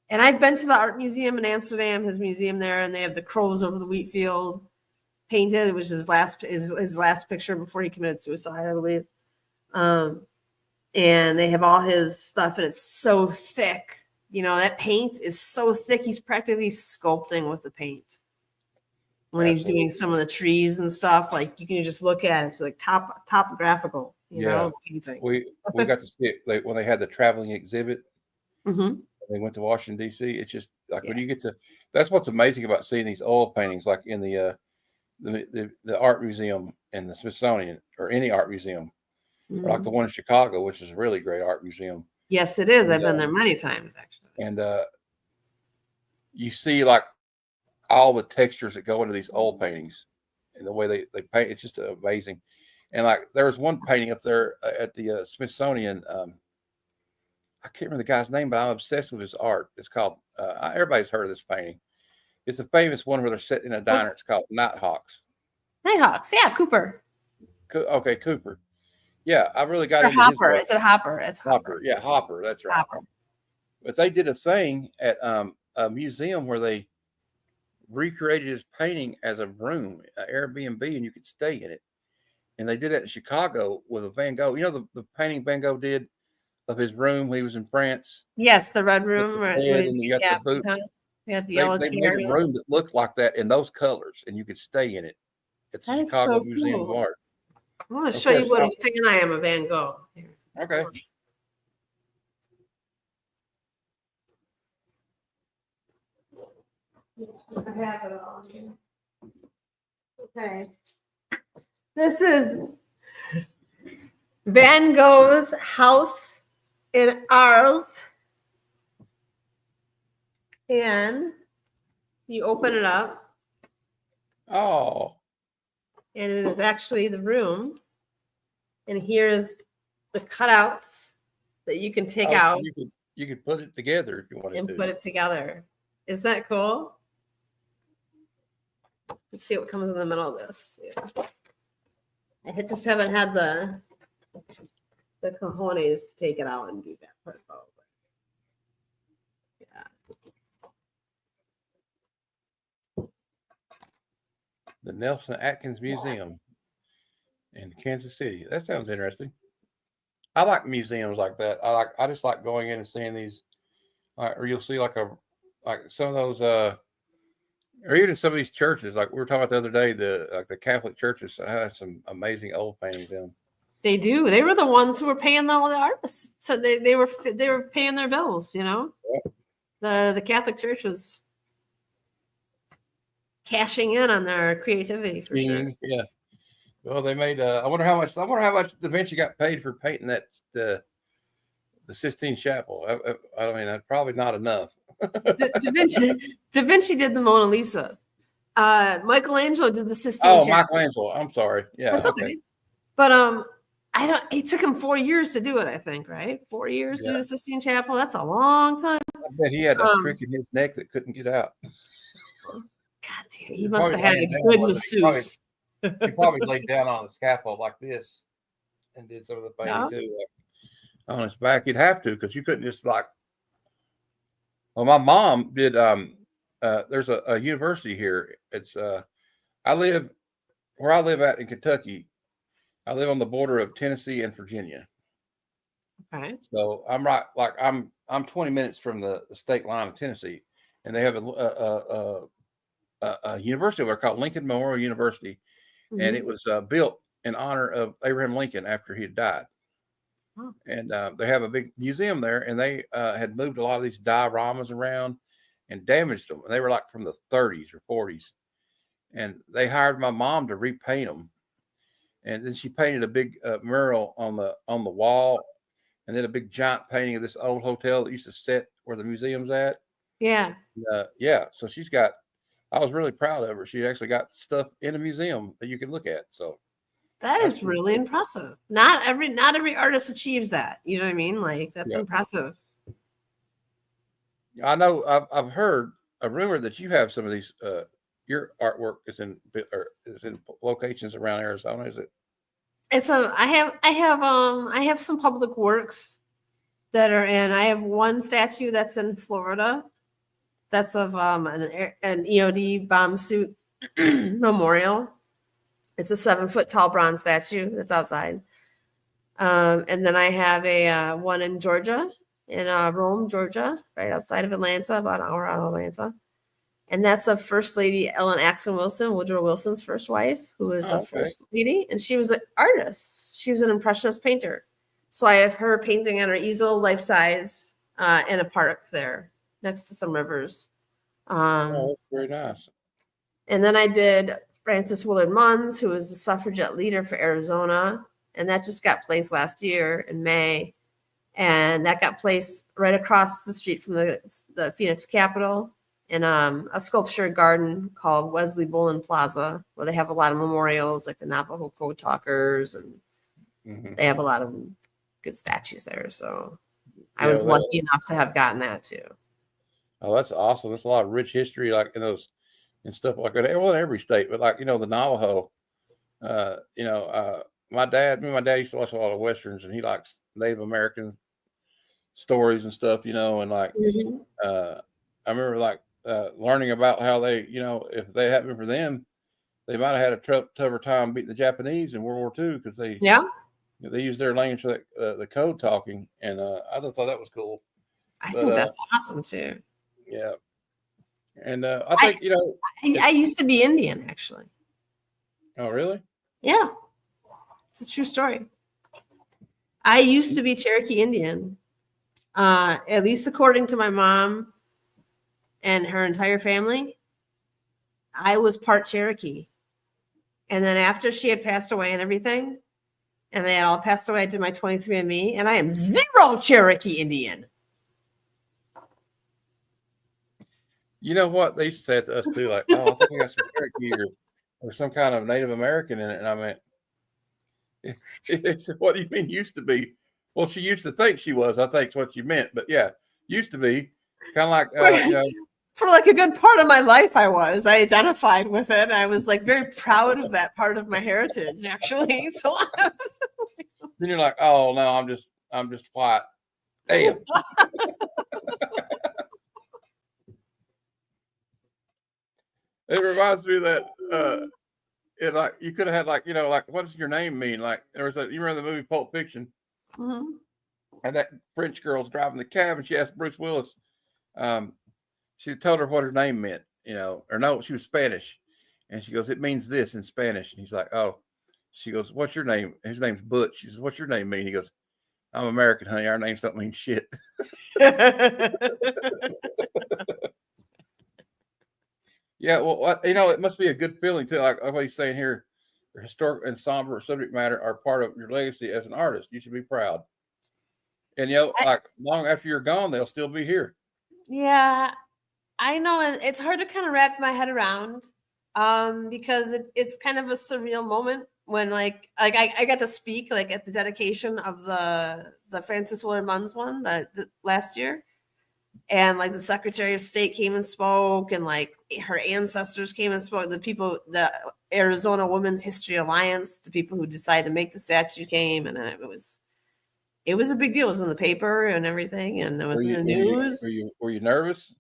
And I've been to the art museum in Amsterdam, his museum there, and they have the crows over the wheat field painted. It was his last picture before he committed suicide, I believe. And they have all his stuff, and it's so thick. You know, that paint is so thick. He's practically sculpting with the paint when he's doing some of the trees and stuff. Like you can just look at it. It's like topographical, you know, painting. we got to see it when they had the traveling exhibit. Mm-hmm. They went to Washington D.C. It's just like when you get to. That's what's amazing about seeing these oil paintings, like in the art museum in the Smithsonian or any art museum, Mm-hmm. like the one in Chicago, which is a really great art museum. Yes, it is. I've been there many times, actually. And you see like all the textures that go into these oil paintings and the way they paint. It's just amazing. And like there was one painting up there at the Smithsonian. I can't remember the guy's name, but I'm obsessed with his art. It's called. Everybody's heard of this painting. It's a famous one where they're sitting in a diner. It's called Nighthawks. Nighthawks, yeah, Cooper. Okay, Cooper. Yeah, I really got or into Hopper. his Is it Hopper? It's Hopper. Yeah, Hopper. That's right. Hopper. But they did a thing at a museum where they recreated his painting as a room, an Airbnb, and you could stay in it. And they did that in Chicago with a Van Gogh. You know the painting Van Gogh did of his room when he was in France? Yes, the red room. And you got the boot. Yeah, the yellow they chair. made a room that looked like that in those colors, and you could stay in it. It's the Chicago Museum of Art. I want to show you what a fan I am of Van Gogh. Here. Okay. I have it all. Okay. This is Van Gogh's house in Arles. And you open it up. Oh. And it is actually the room. And here's the cutouts that you can take out. You could put it together if you wanted to. And put it together. Is that cool? Let's see what comes in the middle of this. Yeah. I just haven't had the cojones to take it out and do that part. Yeah. The Nelson Atkins Museum in Kansas City. That sounds interesting. I like museums like that. I just like going in and seeing these, or you'll see like some of those, or even some of these churches. Like we were talking about the other day, the Catholic churches have some amazing old paintings in them. They do. They were the ones who were paying all the artists, so they were paying their bills. You know, the Catholic Church was cashing in on their creativity for sure. Yeah. Well, they made. I wonder how much Da Vinci got paid for painting that the Sistine Chapel. I mean, that's probably not enough. Da Vinci did the Mona Lisa. Michelangelo did the Sistine Chapel. Michelangelo. I'm sorry. Yeah, that's okay. But I don't. It took him 4 years to do it. I think, right? 4 years to do the Sistine Chapel. That's a long time. I bet he had a crick in his neck that couldn't get out. God damn, he must have had a good masseuse. He probably laid down on the scaffold like this and did some of the painting too. Like on his back, you'd have to, because you couldn't just like. Well, my mom did. There's a university here. It's I live where I live at in Kentucky. I live on the border of Tennessee and Virginia. Okay. So I'm right, like I'm 20 minutes from the state line of Tennessee, and they have a university over there called Lincoln Memorial University, and it was built in honor of Abraham Lincoln after he had died. Oh. And they have a big museum there, and they had moved a lot of these dioramas around and damaged them. And they were like from the 30s or 40s, and they hired my mom to repaint them. And then she painted a big mural on the wall, and then a big giant painting of this old hotel that used to sit where the museum's at. Yeah. Yeah. So she's got. I was really proud of her. She actually got stuff in a museum that you can look at. So that is really impressive. Not every artist achieves that. You know what I mean? Like that's impressive. I know. I've heard a rumor that you have some of these. Your artwork is in locations around Arizona. Is it? I have some public works that are in. I have one statue that's in Florida. That's of an EOD bomb suit memorial. It's a 7-foot tall bronze statue that's outside. And then I have a one in Georgia, in Rome, Georgia, right outside of Atlanta, about an hour out of Atlanta. And that's of First Lady Ellen Axon Wilson, Woodrow Wilson's first wife, who is a first lady. And she was an artist. She was an impressionist painter. So I have her painting on her easel, life size, in a park there next to some rivers. That's very nice. And then I did Frances Willard Munns, who is the suffragette leader for Arizona. And that just got placed last year in May. And that got placed right across the street from the Phoenix Capitol in a sculpture garden called Wesley Bolin Plaza, where they have a lot of memorials like the Navajo Code Talkers, and they have a lot of good statues there. So I was lucky enough to have gotten that too. Oh, that's awesome. There's a lot of rich history, like in those and stuff like that. Well, in every state, but like, the Navajo, my dad used to watch a lot of Westerns, and he likes Native American stories and stuff, and like, I remember like learning about how they, if they hadn't been for them, they might have had a tougher time beating the Japanese in World War II, because they used their language for the code talking, and I just thought that was cool. I think that's awesome too. Yeah, and I think I used to be Indian, actually. Oh, really? Yeah, it's a true story. I used to be Cherokee Indian, at least according to my mom and her entire family. I was part Cherokee. And then after she had passed away and everything, and they had all passed away, I did my 23andMe, and I am 0 Cherokee Indian. You know what? They used to say it to us too, like, oh, I think we got some Cherokee or some kind of Native American in it. And I meant, they said, what do you mean used to be? Well, she used to think she was, I think is what you meant. But yeah, used to be kind of like, for like a good part of my life, I identified with it. I was like very proud of that part of my heritage, actually. So then you're like, oh no, I'm just white. Damn. It reminds me that it like you could have had like, like, what does your name mean? Like there was you remember the movie Pulp Fiction? Mm-hmm. And that French girl's driving the cab, and she asked Bruce Willis. She told her what her name meant, or no, she was Spanish, and she goes, "It means this" in Spanish. And he's like, "Oh." She goes, "What's your name?" His name's Butch. She says, "What's your name mean?" He goes, "I'm American, honey. Our names don't mean shit." Yeah, well, it must be a good feeling too. Like what he's saying here, your historic and somber subject matter are part of your legacy as an artist. You should be proud. And like long after you're gone, they'll still be here. Yeah, I know, and it's hard to kind of wrap my head around, because it's kind of a surreal moment when like I got to speak like at the dedication of the Frances Willard Munns one that last year. And like the Secretary of State came and spoke, and like her ancestors came and spoke. The Arizona Women's History Alliance, the people who decided to make the statue came, and it was a big deal. It was in the paper and everything, and it was in the news. Were you nervous?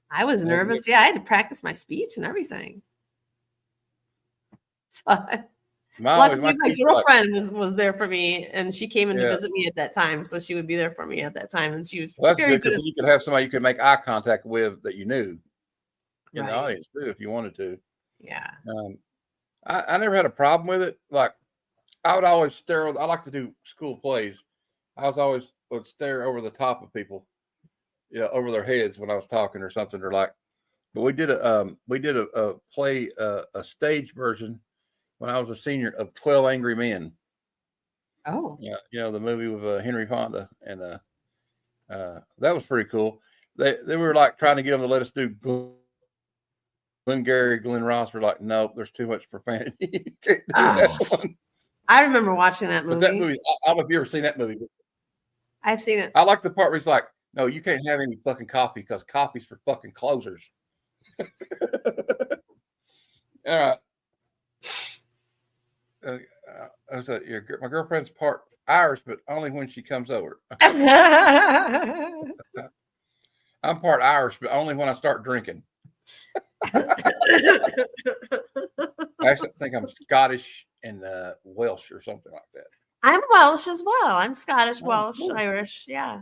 I was nervous. Yeah, I had to practice my speech and everything. So luckily, my girlfriend was there for me, and she came in to visit me at that time, so she would be there for me at that time, and she was very good. You could have somebody you could make eye contact with that you knew in the audience too, if you wanted to. Yeah. I never had a problem with it. Like I would always stare. I like to do school plays. I would stare over the top of people, over their heads when I was talking or something, or like. But we did a play, a stage version. When I was a senior of 12 Angry Men. Oh. Yeah, the movie with Henry Fonda, and that was pretty cool. They were like trying to get them to let us do Glengarry, Glen Ross. We're like, nope, there's too much profanity. Can't do that one. I remember watching that movie. But that movie, I don't know if you ever seen that movie. I've seen it. I like the part where he's like, no, you can't have any fucking coffee because coffee's for fucking closers. All right. My girlfriend's part Irish, but only when she comes over. I'm part Irish, but only when I start drinking. I actually think I'm Scottish and Welsh or something like that. I'm Welsh as well. I'm Scottish, Oh, Welsh, cool. Irish. Yeah,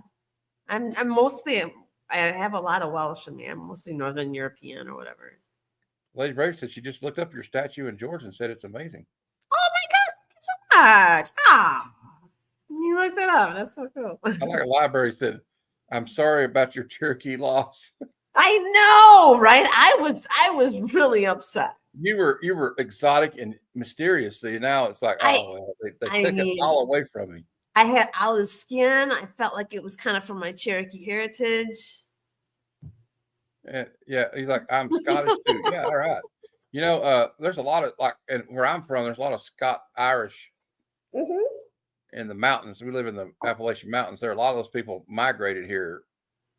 I'm mostly. I have a lot of Welsh in me. I'm mostly Northern European or whatever. Lady Brave said she just looked up your statue in Georgia and said it's amazing. Oh my God! Thank you so much. Ah, you looked it up. That's so cool. I like a library said, "I'm sorry about your Cherokee loss." I know, right? I was really upset. You were exotic and mysterious. So now it's like, I they took it all away from me. I had olive skin. I felt like it was kind of from my Cherokee heritage. Yeah, he's like, I'm Scottish too. Yeah, all right. You know, there's a lot of and where I'm from, there's a lot of Irish in the mountains. We live in the Appalachian Mountains. There are a lot of those people migrated here.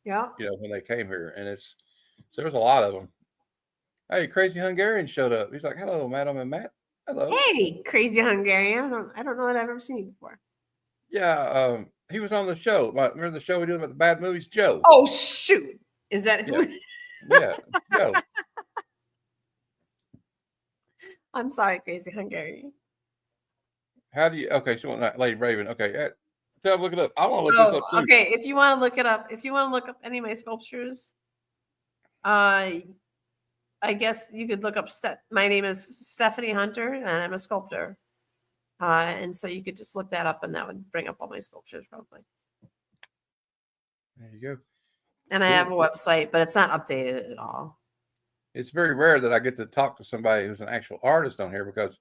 Yeah. You know, when they came here, and so there's a lot of them. Hey, Crazy Hungarian showed up. He's like, "Hello, Madam and Matt." Hello. Hey, Crazy Hungarian. I don't know that I've ever seen you before. Yeah, he was on the show. Remember the show we did about the bad movies, Joe? Oh shoot! Is that who? Yeah, Joe. I'm sorry, Crazy Hungarian. How do you? Okay, so Lady Raven. Okay, tell look it up. I want to look this up too. Okay, if you want to look it up, if you want to look up any of my sculptures, I guess you could look up. My name is Stephanie Hunter, and I'm a sculptor. And so you could just look that up, and that would bring up all my sculptures probably. There you go. And I have a website, but it's not updated at all. It's very rare that I get to talk to somebody who's an actual artist on here, because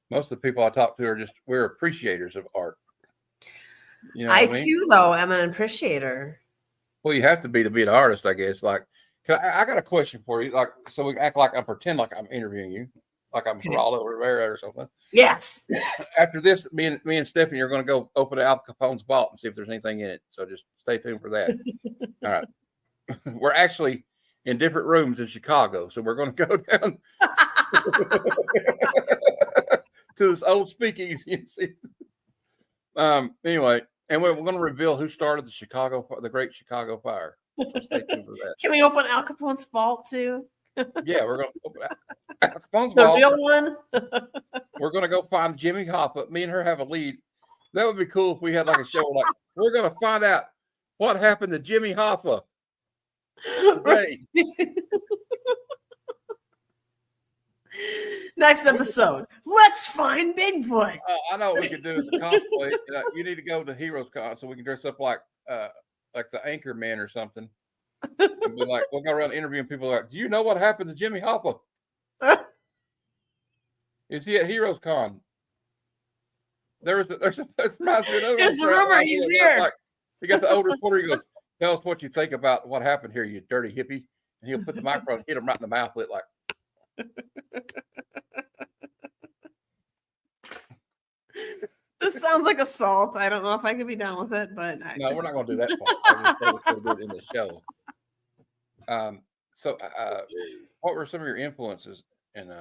most of the people I talk to we're appreciators of art. You know, I too, though, am an appreciator. Well, you have to be an artist, I guess. Like, I got a question for you. Like, so we act like I pretend like I'm interviewing you, like I'm Geraldo Rivera or something. Yes. After this, me and Stephanie are going to go open Al Capone's vault and see if there's anything in it. So just stay tuned for that. All right. We're actually in different rooms in Chicago, so we're going to go down to this old speakeasy and see. Anyway, and we're going to reveal who started the Great Chicago Fire. So stay tuned for that. Can we open Al Capone's vault too? Yeah, we're going to open Al Capone's the vault. real one. We're going to go find Jimmy Hoffa. Me and her have a lead. That would be cool if we had like a show like, we're going to find out what happened to Jimmy Hoffa. Right. Next episode, let's find Bigfoot. I know what we could do as a cosplay. You need to go to Heroes Con so we can dress up like the Anchor Man or something. And be like, we'll go around interviewing people like, do you know what happened to Jimmy Hoffa? Is he at Heroes Con? There's a rumor he's here. Like, he got the old reporter. He goes, tell us what you think about what happened here, you dirty hippie. And he'll put the microphone and hit him right in the mouth with it, like. This sounds like assault. I don't know if I could be down with it, but no, we're not going to do that part. We're going to do it in the show. So, what were some of your influences in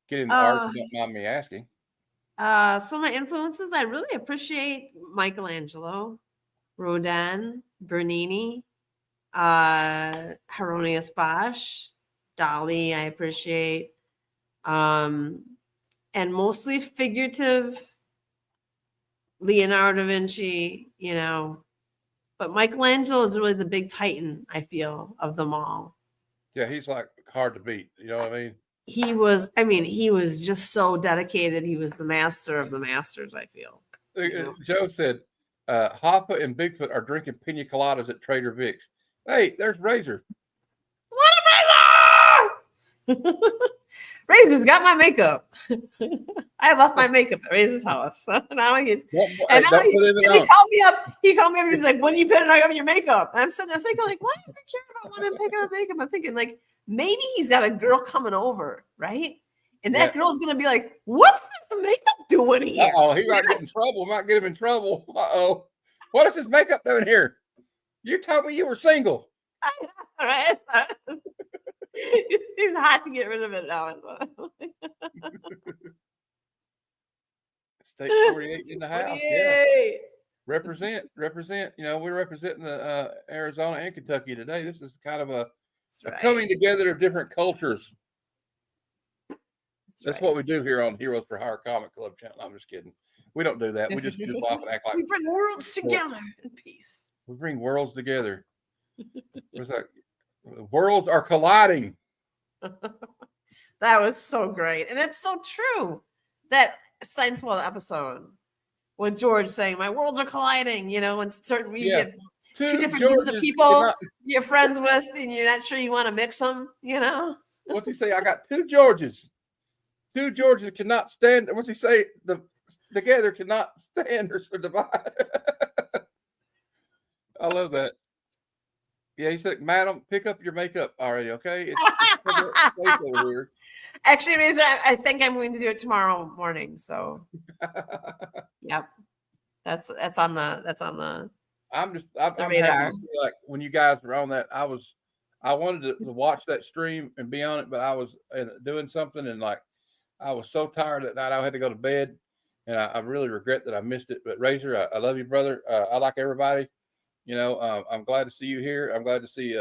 getting the art? If you don't mind me asking. Some of my influences, I really appreciate Michelangelo, Rodin, Bernini, Hieronymus Bosch, Dali. I appreciate, and mostly figurative. Leonardo da Vinci, you know, but Michelangelo is really the big titan, I feel, of them all. Yeah, he's like hard to beat. You know what I mean? He was just so dedicated. He was the master of the masters, I feel. You know? Joe said, Hoffa and Bigfoot are drinking pina coladas at Trader Vic's. Hey, there's Razor. What a Razor! Razor's got my makeup. I left my makeup at Razor's house. Now he's he called me up. He called me up and he's like, when you put on your makeup? And I'm sitting there thinking, like, why does he care about when I'm picking up makeup? I'm thinking, like, maybe he's got a girl coming over, right? And that girl's gonna be like, what's the makeup doing here? Oh, he might get in trouble. Might get him in trouble. Uh-oh. What is his makeup doing here? You told me you were single. All right. He's hot to get rid of it now. State 48 in the house. Yeah. 48. Represent. You know, we're representing the Arizona and Kentucky today. This is kind of a That's right. coming together of different cultures. That's right. what we do here on Heroes for Hire Comic Club channel. I'm just kidding. We don't do that. We just goof off and act like we bring worlds together in peace. we bring worlds together. It's like worlds are colliding. That was so great. And it's so true. That Seinfeld episode with George saying, my worlds are colliding, you know, when certain you get two different groups of people you're friends with and you're not sure you want to mix them, you know? What's he say? I got two Georges. Two Georges cannot stand. What's he say? Together cannot stand or divide. I love that. Yeah, he said, "Madam, pick up your makeup already, okay?" It's over here. Actually, Razor, I think I'm going to do it tomorrow morning. So, yep, that's on the. I'm happy to see, like, when you guys were on that, I wanted to watch that stream and be on it, but I was doing something, and like I was so tired that night I had to go to bed, and I really regret that I missed it. But Razor, I love you, brother. I like everybody. You know, I'm glad to see you here. I'm glad to see.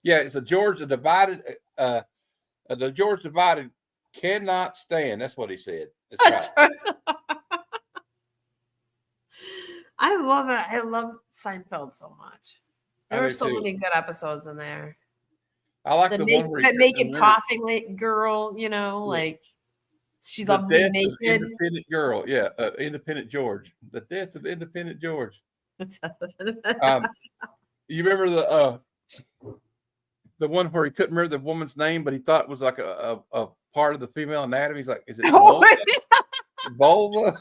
It's a George divided. The George divided cannot stand. That's what he said. That's right. I love it. I love Seinfeld so much. There were so many good episodes in there. I like the one where that naked coughing girl. You know, like she loved being naked. Independent girl, yeah, Independent George. The death of Independent George. You remember the one where he couldn't remember the woman's name, but he thought it was like a part of the female anatomy. He's like, "Is it vulva?"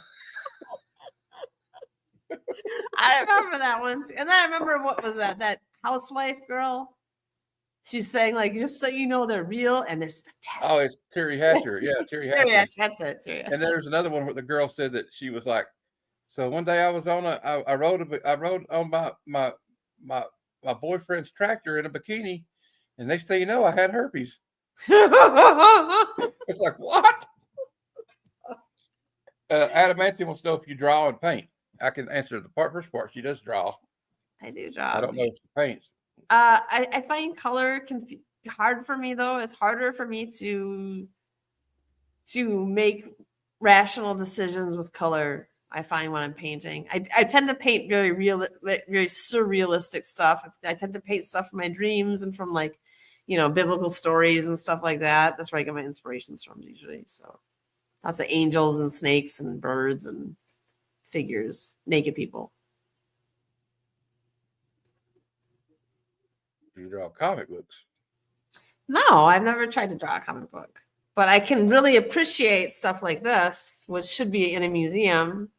I remember that one, and then I remember what was that housewife girl. She's saying, like, just so you know, they're real and they're spectacular. Oh, it's Terry Hatcher. Yeah, Terry Hatcher. That's it. Terry and then there's another one where the girl said that she was like, so one day I was on I rode on my boyfriend's tractor in a bikini, and next thing you know, I had herpes. It's like, what? Adamantium wants to know if you draw and paint. I can answer the first part. She does draw. I do draw. I don't know if she paints. I find color hard for me, though. It's harder for me to make rational decisions with color. I find when I'm painting, I tend to paint very very surrealistic stuff. I tend to paint stuff from my dreams and from, like, you know, biblical stories and stuff like that. That's where I get my inspirations from usually. So lots of angels and snakes and birds and figures, naked people. Do you draw comic books? No, I've never tried to draw a comic book, but I can really appreciate stuff like this, which should be in a museum.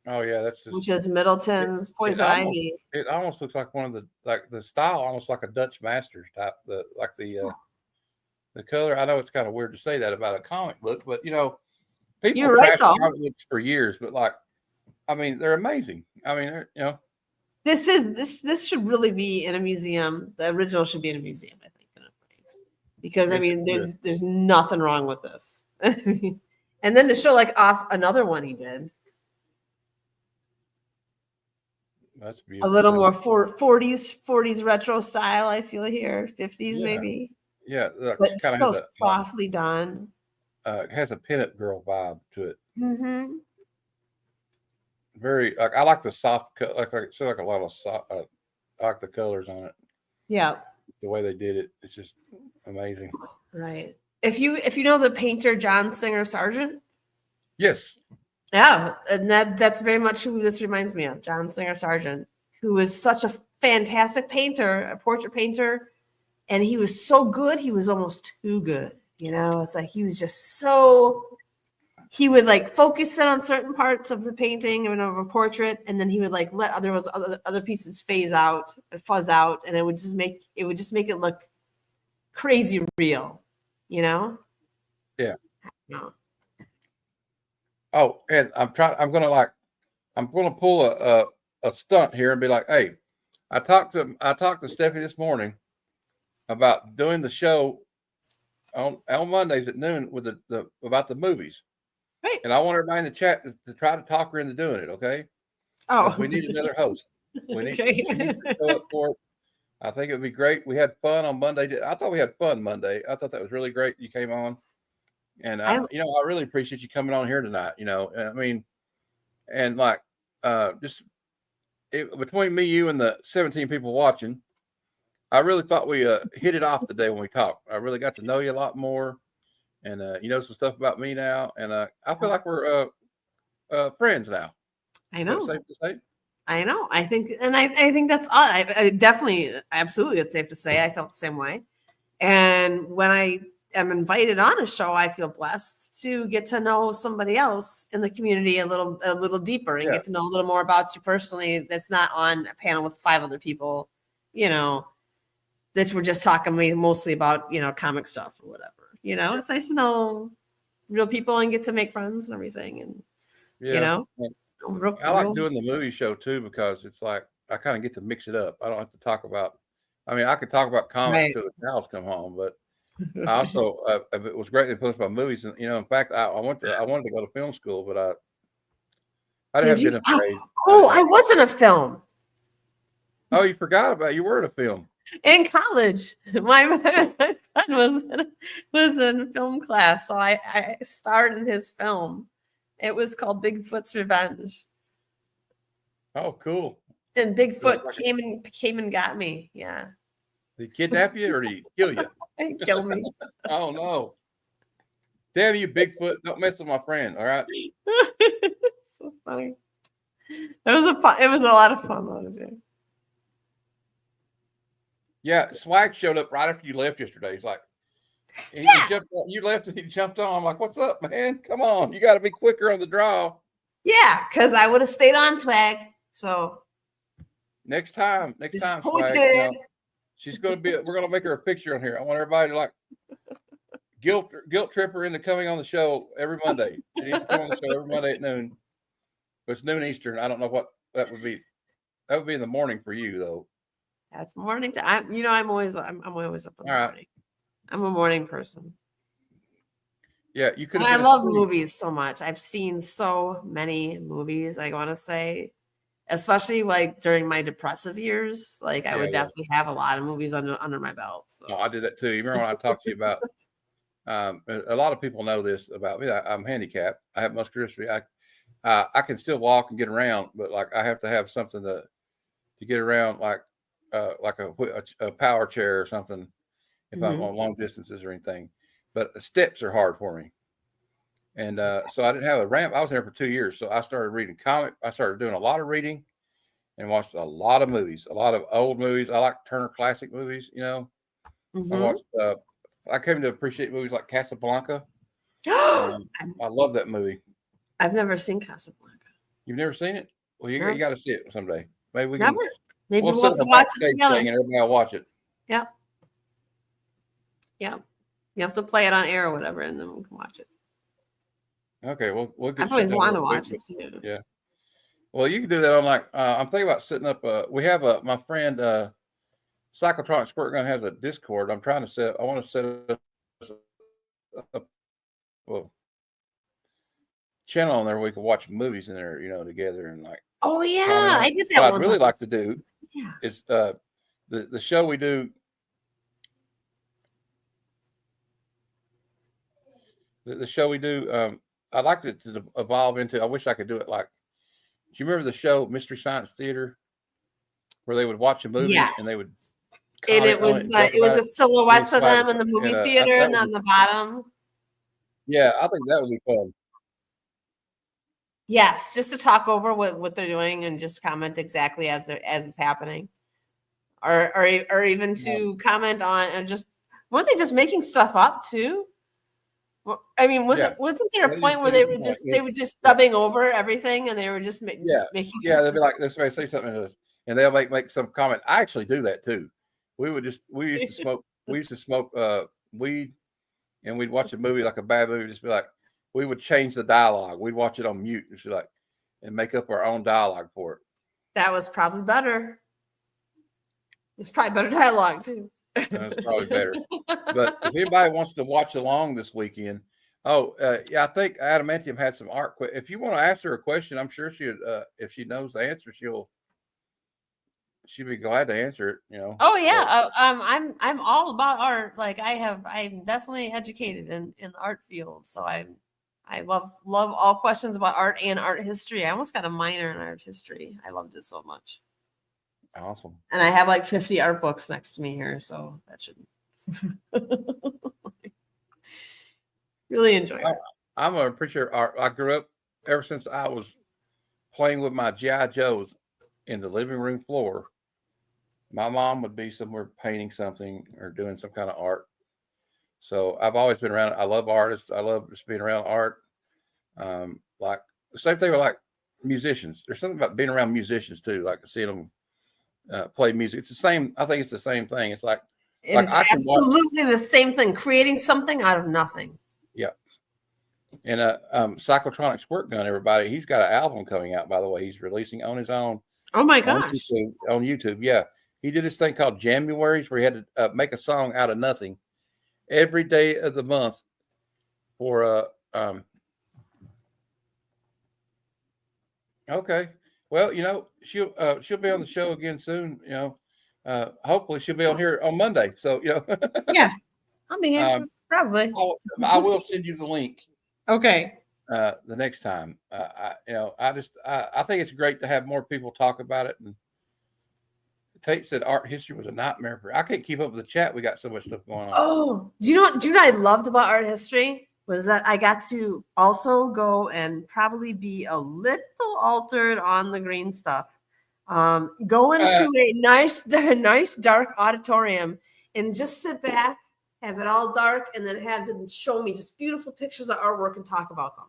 Oh yeah, that's just, which is Middleton's Poison Ivy. It almost looks like one of the style, almost like a Dutch Masters type. The color. I know it's kind of weird to say that about a comic book, but you know, people trash comic books for years, but like, I mean, they're amazing. I mean, you know. This should really be in a museum. The original should be in a museum, I think, because I mean, there's nothing wrong with this. And then to show like off another one he did. That's beautiful. A little more 40s retro style, I feel here, 50s maybe. Yeah, but so softly done. It has a pinup girl vibe to it. Mm-hmm. Very, like, I like the soft, like a lot of soft. I like the colors on it. Yeah, the way they did it, it's just amazing. Right. If you know the painter John Singer Sargent. Yes. Yeah, and that's very much who this reminds me of, John Singer Sargent, who is such a fantastic painter, a portrait painter, and he was so good, he was almost too good. You know, it's like he was just so. He would like focus in on certain parts of the painting of a portrait, and then he would like let other pieces phase out, fuzz out, and it would just make it look crazy real. You know? Yeah. No. Oh, and I'm gonna pull a stunt here and be like, hey, I talked to Steffi this morning about doing the show on Mondays at noon with the about the movies. Right. And I want everybody in the chat to try to talk her into doing it, okay? Oh, We need another host. We need okay. she needs to show up for it. I think it would be great. We had fun on Monday. I thought we had fun Monday. I thought that was really great. You came on, and I really appreciate you coming on here tonight. I mean, and like, between me, you, and the 17 people watching, I really thought we hit it off today when we talked. I really got to know you a lot more, and you know some stuff about me now, and I feel like we're friends now. I know. Is that safe to say? I know. I think that's all. I definitely, absolutely, it's safe to say. I felt the same way. And when I am invited on a show, I feel blessed to get to know somebody else in the community a little deeper and get to know a little more about you personally. That's not on a panel with 5 other people, that we're just talking mostly about, comic stuff or whatever. It's nice to know real people and get to make friends and everything. And, I like doing the movie show too, because it's like I kind of get to mix it up. I don't have to talk about, I could talk about comics till the cows come home, but I also, it was great influenced by movies. And, in fact, I wanted to go to film school, but I didn't have enough grades. I was in a film. Oh, you forgot about it. You were in a film. In college. My son was in film class. So I starred in his film. It was called Bigfoot's Revenge. Oh, cool. And Bigfoot came and got me. Yeah. Did he kidnap you or did he kill you? He killed me. Oh, no. Damn you, Bigfoot. Don't mess with my friend, all right? So funny. It was a lot of fun though, too. Yeah, Swag showed up right after you left yesterday. He's like, you left and he jumped on. I'm like, what's up, man? Come on. You got to be quicker on the draw. Yeah, because I would have stayed on, Swag. So next time, Swag, she's going to be, we're going to make her a picture on here. I want everybody to like guilt trip her into coming on the show every Monday. She needs to come on the show every Monday at noon. But it's noon Eastern. I don't know what that would be. That would be in the morning for you, though. That's morning time. I'm always up in the morning. I'm a morning person. Yeah, you could. I love movies so much. I've seen so many movies. I want to say, especially like during my depressive years, like I would definitely have a lot of movies under my belt. So. Oh, I did that too. You remember when I talked to you about? A lot of people know this about me. I'm handicapped. I have muscular dystrophy. I can still walk and get around, but like I have to have something to get around, like a power chair or something if I'm on long distances or anything. But the steps are hard for me. And so I didn't have a ramp. I was there for 2 years. So I started reading comics. I started doing a lot of reading and watched a lot of movies, a lot of old movies. I like Turner Classic movies, I watched, I came to appreciate movies like Casablanca. I love that movie. I've never seen Casablanca. You've never seen it? Well, you got to see it someday. Maybe we can. Never. Maybe we'll have to watch it together. And everybody will watch it. Yep. You have to play it on air or whatever, and then we can watch it. Okay, well, we'll I always want to watch it too. Yeah. Well, you can do that on I'm thinking about setting up. We have my friend Cyclotronic Squirt Gun has a Discord. I'm trying to I want to set up a channel on there where we can watch movies in there, together and like. Oh yeah, I did that. What I'd really like to do is the show we do. The show we do, I'd like it to evolve into. I wish I could do it like. Do you remember the show Mystery Science Theater, where they would watch a movie and they would. And it was a silhouette for them in the movie theater, and on the bottom. Yeah, I think that would be fun. Yes, just to talk over what they're doing and just comment exactly as it's happening, or even to comment on and just weren't they just making stuff up too? I mean, wasn't there a point where they were just dubbing over everything and they were just making? Yeah, they'd be like, "This may say something to us," and they'll make some comment. I actually do that too. We used to smoke. We used to smoke weed, and we'd watch a movie like a bad movie. Just be like, we would change the dialogue. We'd watch it on mute and make up our own dialogue for it. That was probably better. It's probably better dialogue too. That's probably better. But if anybody wants to watch along this weekend, yeah, I think Adamantium had some art. If you want to ask her a question, I'm sure she, if she knows the answer, she'd be glad to answer it. You know. Oh yeah, I'm all about art. Like I'm definitely educated in the art field, so I love all questions about art and art history. I almost got a minor in art history. I loved it so much. Awesome. And I have like 50 art books next to me here, so that should really enjoy it. I'm a appreciator art. I grew up ever since I was playing with my G.I. Joes in the living room floor. My mom would be somewhere painting something or doing some kind of art. So I've always been around. I love artists. I love just being around art. Like the same thing with like musicians. There's something about being around musicians too, like seeing them play music. It's the same. I think it's the same thing. It's like it's absolutely the same thing. Creating something out of nothing. Yeah. And Cyclotronic Squirt Gun, everybody. He's got an album coming out, by the way. He's releasing on his own. Oh my gosh! On YouTube, yeah. He did this thing called Januaries, where he had to make a song out of nothing every day of the month for okay. Well, you know, she'll be on the show again soon. You know, hopefully she'll be on here on Monday. So you know, yeah, I'll be here probably. I will send you the link. Okay. The next time, I think it's great to have more people talk about it. And Tate said art history was a nightmare for. I can't keep up with the chat. We got so much stuff going on. Oh, do you know what I loved about art history was that I got to also go and probably be a little altered on the green stuff. Go into a nice dark auditorium and just sit back, have it all dark, and then have them show me just beautiful pictures of artwork and talk about them.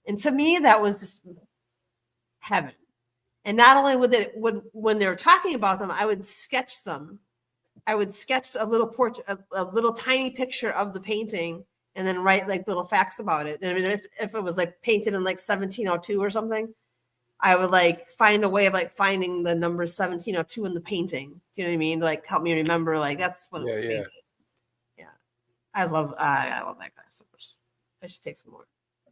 And to me, that was just heaven. And not only when they were talking about them, I would sketch them. I would sketch a little portrait, a little tiny picture of the painting, and then write like little facts about it. And if it was like painted in like 1702 or something, I would like find a way of like finding the number 1702 in the painting. Do you know what I mean? Like help me remember. Like that's when it was painted. Yeah, I love that kind of stuff. I should take some more.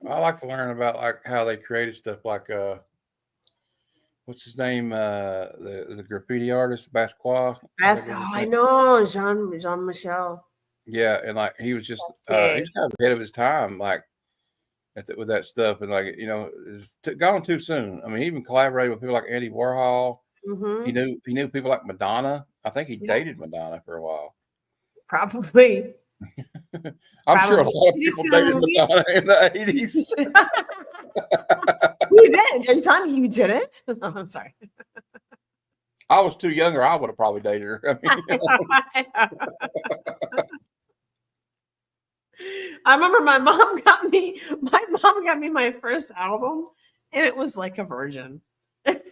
I like to learn about like how they created stuff like what's his name? The graffiti artist, Basquiat. I know, Jean Michel. Yeah, and like he was just he's kind of ahead of his time, like with that stuff, and like you know, it's gone too soon. I mean, he even collaborated with people like Andy Warhol. Mm-hmm. He knew people like Madonna. I think he dated Madonna for a while. Probably. I'm sure a lot of people dated Madonna in the 80s. You didn't? Are you telling me you didn't? No, I'm sorry. I was too young, or I would have probably dated her. I mean, I remember my mom got me my first album, and it was Like a Virgin. That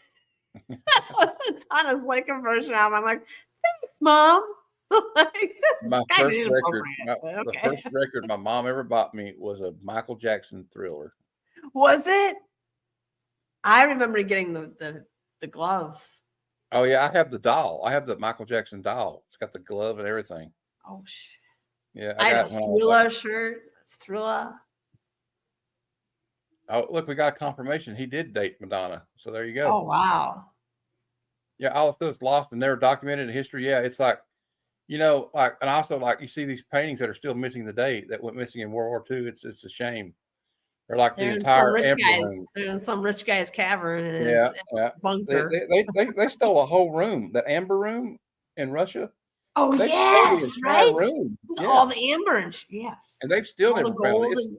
was Madonna's Like a Virgin album. I'm like, thanks, Mom. Like, the first record my mom ever bought me was a Michael Jackson Thriller. Was it? I remember getting the glove. Oh yeah, I have the doll. I have the Michael Jackson doll. It's got the glove and everything. Oh shit. Yeah, I had a Thriller shirt. Thriller. Oh look, we got a confirmation. He did date Madonna. So there you go. Oh wow. Yeah, all of this lost and never documented in history. Yeah, it's like, you know, like, and also like you see these paintings that are still missing today that went missing in World War II. It's a shame. They're like the entire they're in some rich guy's cavern in his bunker. They stole a whole room, that amber room in Russia. Oh yes, right. Room. Yeah. All the amber and yes. And they've still never found it.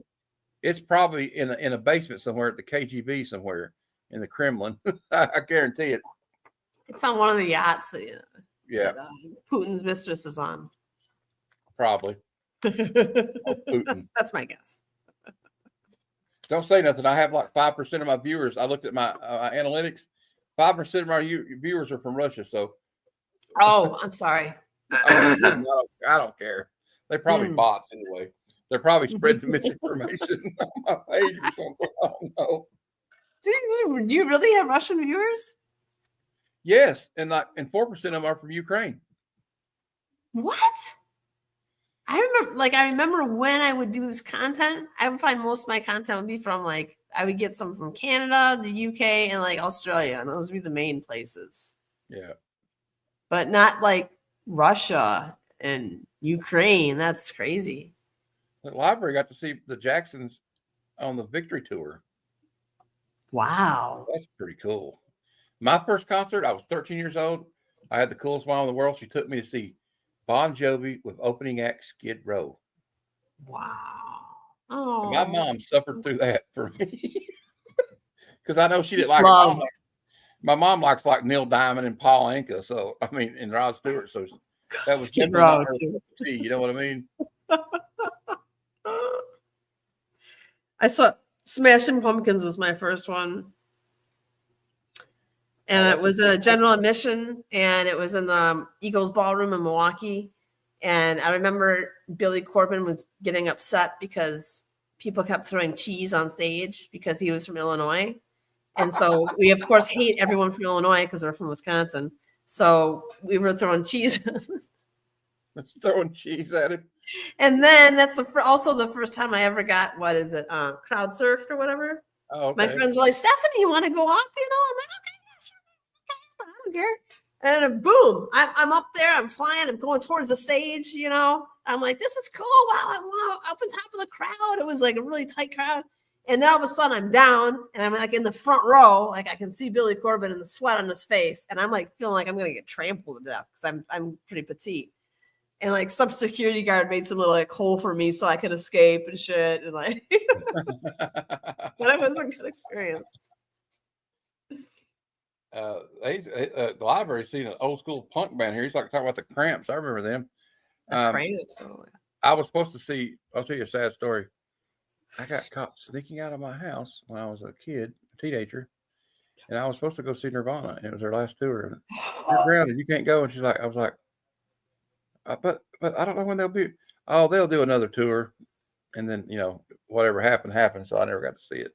It's probably in a basement somewhere at the KGB somewhere in the Kremlin. I guarantee it. It's on one of the yachts. Yeah. That, Putin's mistress is on. Probably. Putin. That's my guess. Don't say nothing. I have like 5% of my viewers. I looked at my analytics. 5% of my viewers are from Russia. So, oh, I'm sorry. I don't care. They probably bots anyway. They're probably spreading misinformation on my page or something. I don't know. Do you really have Russian viewers? Yes, and 4% of them are from Ukraine. What? I remember when I would do content, I would find most of my content would be from like, I would get some from Canada, the UK, and like Australia. And those would be the main places. Yeah. But not like Russia and Ukraine. That's crazy. The library got to see the Jacksons on the Victory Tour. Wow. That's pretty cool. My first concert, I was 13 years old. I had the coolest mom in the world. She took me to see Bon Jovi with opening act Skid Row. Wow. And Oh, my mom suffered through that for me because I know she didn't like Love. it. My mom likes like Neil Diamond and Paul Anka. So, I mean, and Rod Stewart. So that was Skid definitely Row not her too. cup of tea, you know what I mean? I saw Smashing Pumpkins was my first one. And Oh, it was a general admission, and it was in the Eagles Ballroom in Milwaukee. And I remember Billy Corben was getting upset because people kept throwing cheese on stage because he was from Illinois. And so we, of course, hate everyone from Illinois because we're from Wisconsin. So we were throwing cheese. Throwing cheese at him. And then that's also the first time I ever got, what is it, crowd surfed or whatever. Oh, okay. My friends were like, Stephanie, you want to go up? You know, I'm like, okay, yeah, sure. Okay, I don't care. And boom, I'm up there, I'm flying, I'm going towards the stage, you know. I'm like, this is cool. Wow, I'm up on top of the crowd. It was like a really tight crowd. And then all of a sudden I'm down and I'm like in the front row, like I can see Billy Corben and the sweat on his face. And I'm like feeling like I'm gonna get trampled to death because I'm pretty petite. And like some security guard made some little like hole for me so I could escape and shit. And like that was a good experience. The library's seen an old school punk band here. He's like talking about the Cramps. I remember them. I was supposed to see, I'll tell you a sad story. I got caught sneaking out of my house when I was a kid, a teenager, and I was supposed to go see Nirvana, and it was their last tour. And you're grounded, you can't go. And she's like, I was like, but I don't know when they'll be. Oh, they'll do another tour, and then whatever happened. So I never got to see it.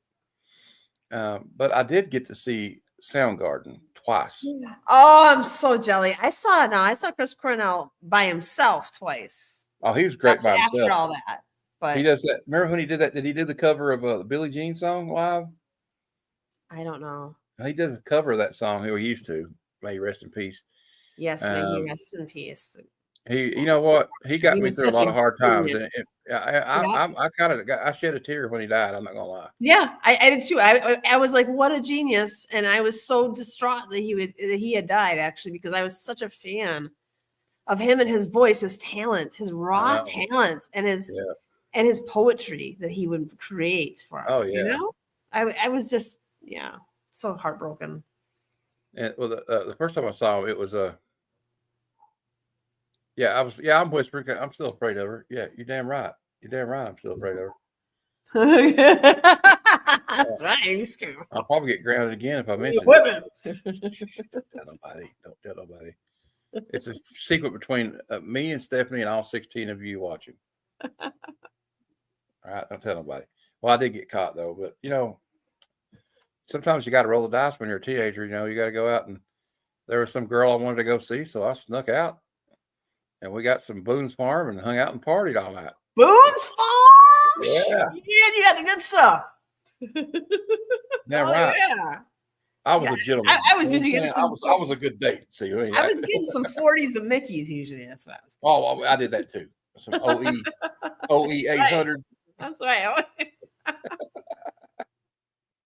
But I did get to see Soundgarden twice. Oh, I'm so jelly. I saw Chris Cornell by himself twice. Oh, he was great by himself. After all that. But he does that. Remember when he did that? Did he do the cover of the Billie Jean song live? I don't know. He does a cover of that song. He used to. May he rest in peace. Yes, may he rest in peace. You know what? He got me through a lot of hard times. And I shed a tear when he died. I'm not gonna lie. Yeah, I did too. I was like, what a genius, and I was so distraught that he had died actually because I was such a fan of him and his voice, his talent, his raw talent, and his poetry that he would create for us. Oh, yeah. You know, I was just so heartbroken. And well, the first time I saw him, it was I'm whispering. I'm still afraid of her. Yeah, you're damn right. I'm still afraid of her. That's right. You're scared. I'll probably get grounded again if I mention it. Tell nobody. Don't tell nobody. It's a secret between me and Stephanie and all 16 of you watching. All right, don't tell nobody. Well, I did get caught though, but sometimes you got to roll the dice when you're a teenager. You got to go out, and there was some girl I wanted to go see, so I snuck out, and we got some Boone's Farm and hung out and partied all night. Boone's Farm. Yeah, you had the good stuff. Yeah, right. Yeah. I was a gentleman. I was usually getting I was a good date. See, I was getting some 40s and Mickeys usually. That's what I was. Oh, I did that too. Some OE 800. That's right.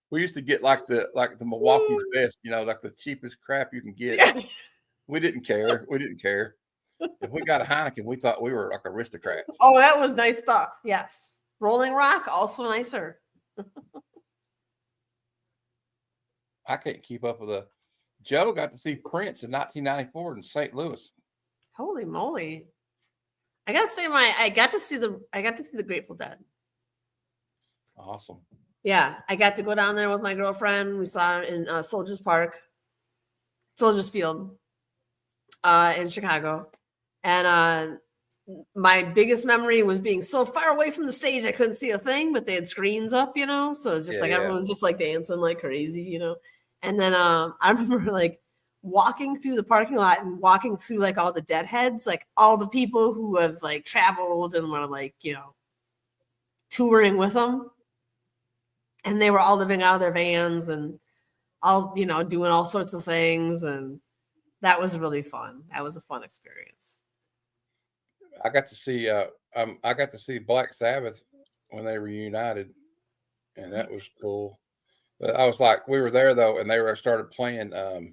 We used to get like the Milwaukee's best, like the cheapest crap you can get. Yeah. We didn't care. If we got a Heineken, we thought we were like aristocrats. Oh, that was nice stuff. Yes. Rolling Rock, also nicer. I can't keep up with Joe got to see Prince in 1994 in St. Louis. Holy moly. I gotta say I got to see the Grateful Dead. Awesome. Yeah, I got to go down there with my girlfriend. We saw it in Soldiers Field in Chicago. And my biggest memory was being so far away from the stage I couldn't see a thing, but they had screens up, so it's just everyone was just like dancing like crazy, And then I remember like walking through the parking lot and walking through like all the deadheads, like all the people who have like traveled and were like, touring with them. And they were all living out of their vans and all, doing all sorts of things. And that was really fun. That was a fun experience. I got to see Black Sabbath when they reunited, and that was cool. But I was like, we were there though, and they started playing. I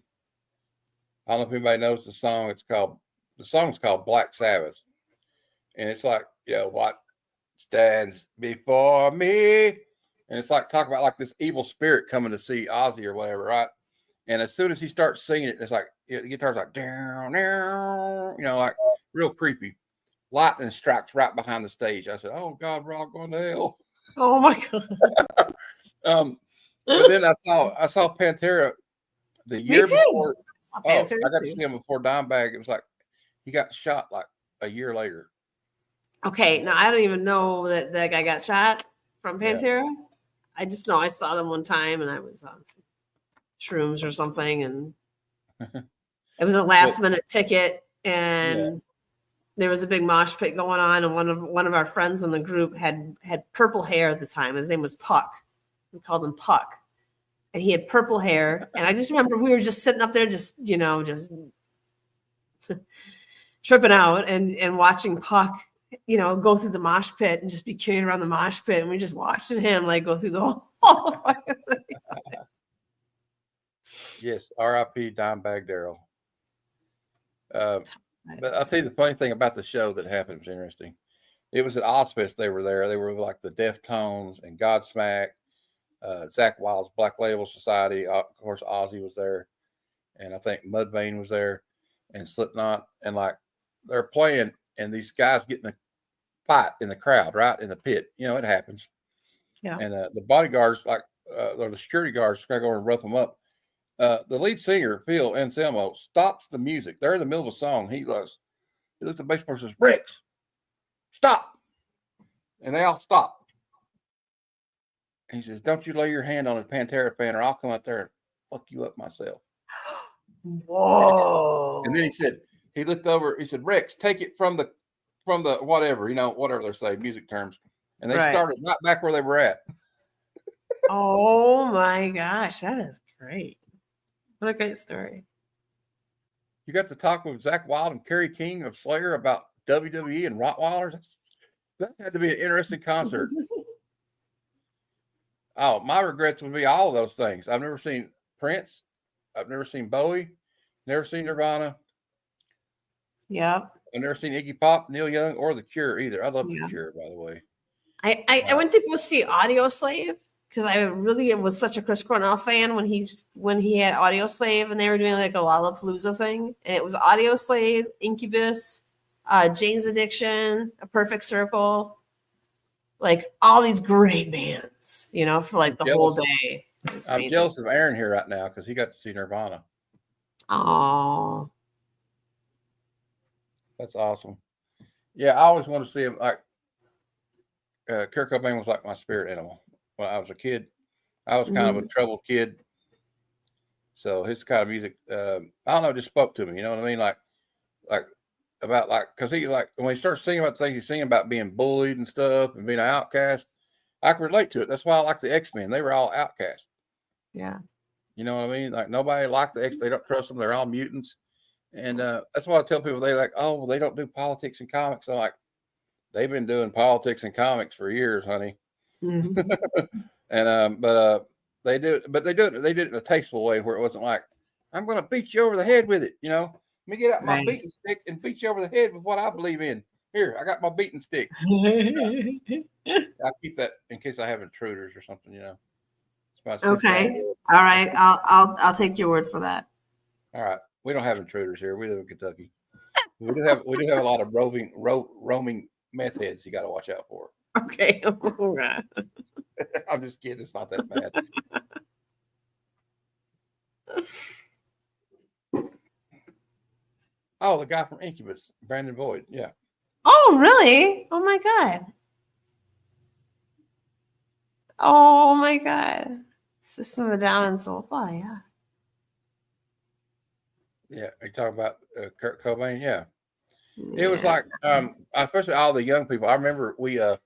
don't know if anybody knows the song. The song's called Black Sabbath, and it's like, what stands before me, and it's like talk about like this evil spirit coming to see Ozzy or whatever, right? And as soon as he starts singing it, it's like the guitar's like down, down, like real creepy. Lightning strikes right behind the stage. I said, "Oh God, we're all going to hell." Oh my God. But then I saw Pantera the year before. I got to see him before Dimebag. It was like he got shot like a year later. Okay, now I don't even know that that guy got shot from Pantera. Yeah. I just know I saw them one time and I was on some shrooms or something, and it was a last minute ticket, and there was a big mosh pit going on, and one of our friends in the group had purple hair at the time. His name was Puck. We called him Puck, and he had purple hair. And I just remember we were just sitting up there, just tripping out and watching Puck, go through the mosh pit and just be carried around the mosh pit, and we just watching him like go through the whole thing. Yes, R.I.P. Dimebag Darrell. But I'll tell you the funny thing about the show that happened was interesting. It was at Ozfest. They were there. They were like the Deftones and Godsmack, Zakk Wylde's Black Label Society. Of course, Ozzy was there, and I think Mudvayne was there, and Slipknot. And like they're playing, and these guys get in a fight in the crowd, right in the pit. It happens. Yeah. And the bodyguards, or the security guards, gotta go and rough them up. The lead singer, Phil Anselmo, stops the music. They're in the middle of a song. He looks at the bass player and says, "Rex, stop." And they all stop. And he says, "Don't you lay your hand on a Pantera fan or I'll come out there and fuck you up myself." Whoa. And then he looked over, he said, "Rex, take it from the whatever, whatever they're saying, music terms." And they started right back where they were at. Oh my gosh, that is great. What a great story. You got to talk with Zakk Wylde and Kerry King of Slayer about WWE and Rottweilers. That had to be an interesting concert. Oh, my regrets would be all of those things. I've never seen Prince. I've never seen Bowie. Never seen Nirvana. Yeah. I've never seen Iggy Pop, Neil Young, or The Cure either. I love The Cure, by the way. I went to go see Audioslave because I really was such a Chris Cornell fan when he had Audioslave, and they were doing like a Lollapalooza thing, and it was Audioslave, Incubus, Jane's Addiction, A Perfect Circle, like all these great bands, for like the whole day. I'm jealous of Aaron here right now because he got to see Nirvana. Oh, that's awesome. Yeah, I always want to see him. Like Kurt Cobain was like my spirit animal. When I was a kid, I was kind of a troubled kid. So his kind of music, I don't know, just spoke to me. You know what I mean? Because he when he starts singing about things, he's singing about being bullied and stuff and being an outcast. I can relate to it. That's why I like the X-Men. They were all outcasts. Yeah. You know what I mean? Like nobody liked the X. They don't trust them. They're all mutants. And that's why I tell people they they don't do politics and comics. I'm like, they've been doing politics and comics for years, honey. Mm-hmm. And but they do it in a tasteful way where it wasn't like, "I'm going to beat you over the head with it." Let me get out my beating stick and beat you over the head with what I believe in. Here, I got my beating stick. I'll keep that in case I have intruders or something. Okay. All right. I'll take your word for that. All right. We don't have intruders here. We live in Kentucky. We do have a lot of roaming meth heads you got to watch out for. Okay. All right. I'm just kidding. It's not that bad. Oh, the guy from Incubus, Brandon Boyd. Yeah. Oh, really? Oh my God. Oh my God. System of a Down and Soulfly. Yeah. Yeah, are you talking about Kurt Cobain? Yeah, it was like, especially all the young people. I remember when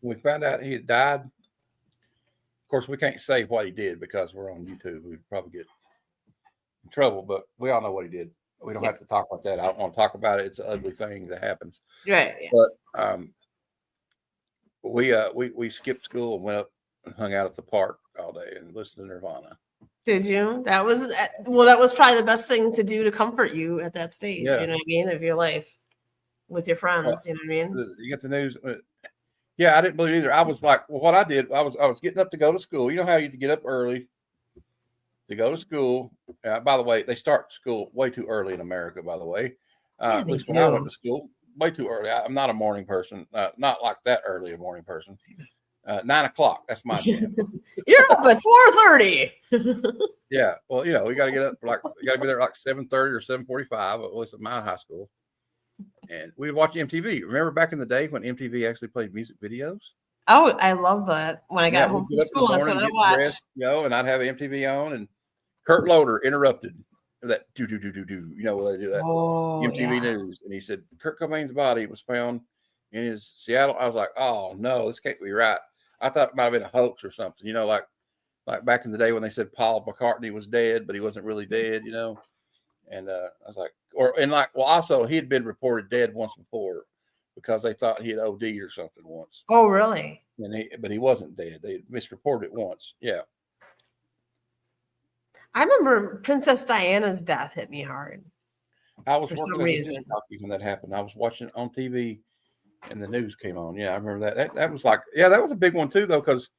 we found out he had died. Of course, we can't say what he did because we're on YouTube. We'd probably get in trouble, but we all know what he did. We don't have to talk about that. I don't want to talk about it. It's an ugly thing that happens. Right. Yes. But we skipped school and went up and hung out at the park all day and listened to Nirvana. Did you? That was that was probably the best thing to do to comfort you at that stage. Yeah. You know what I mean? Of your life with your friends. You know what I mean? You get the news. Yeah, I didn't believe it either. I was like, well, what I did, I was getting up to go to school. You know how you have to get up early to go to school. By the way, they start school way too early in America, by the way. At least when I went to school, way too early. I'm not a morning person, not like that early a morning person. 9 o'clock, that's my jam. You're up at 4:30. Yeah, well, you know, we got to get up you got to be there like 7:30 or 7:45, at least at my high school. And we'd watch MTV. Remember back in the day when MTV actually played music videos? Oh, I love that. When I got home from school, that's what I watched. Dressed, you know, and I'd have MTV on, and Kurt Loder interrupted that do. You know, when they do that MTV News, and he said Kurt Cobain's body was found in his Seattle. I was like, oh no, this can't be right. I thought it might have been a hoax or something. You know, like back in the day when they said Paul McCartney was dead, but he wasn't really dead. You know, and I was like, also he had been reported dead once before because they thought he had OD'd or something once. Oh, really? But he wasn't dead. They misreported it once. Yeah. I remember Princess Diana's death hit me hard. I was for working some as reason a disc jockey when that happened. I was watching it on TV, and the news came on. Yeah, I remember that. That was like, yeah, that was a big one too, though, because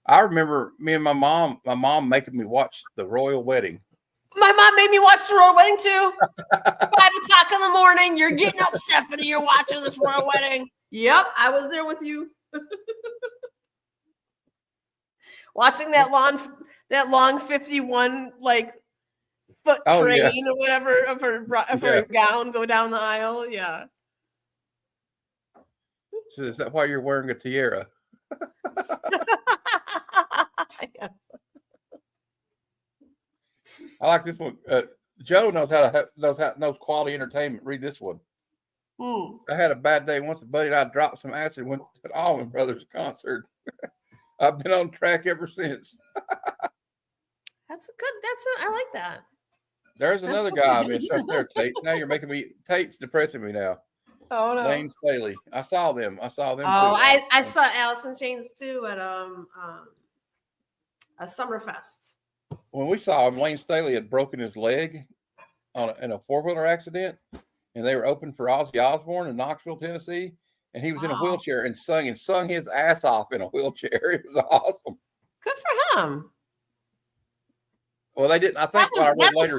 I remember me and my mom making me watch the royal wedding. My mom made me watch the royal wedding too. 5:00 in the morning. You're getting up, Stephanie. You're watching this royal wedding. Yep, I was there with you. Watching that long 51 foot train or whatever of her gown go down the aisle. Yeah. So is that why you're wearing a tiara? Yes. I like this one. Joe knows quality entertainment. Read this one. I had a bad day once. A buddy and I dropped some acid and went to an Allman Brothers concert. I've been on track ever since. I like that. There's another guy I missed right there, Tate. Now you're making me. Tate's depressing me now. Oh no. Lane Staley. I saw them. Oh, too. I saw Alice in Chains too at a Summerfest. When we saw him, Lane Staley had broken his leg in a 4-wheeler accident, and they were open for Ozzy Osbourne in Knoxville, Tennessee, and he was in a wheelchair and sung his ass off in a wheelchair. It was awesome. Good for him. Well, they didn't. I think what I read later.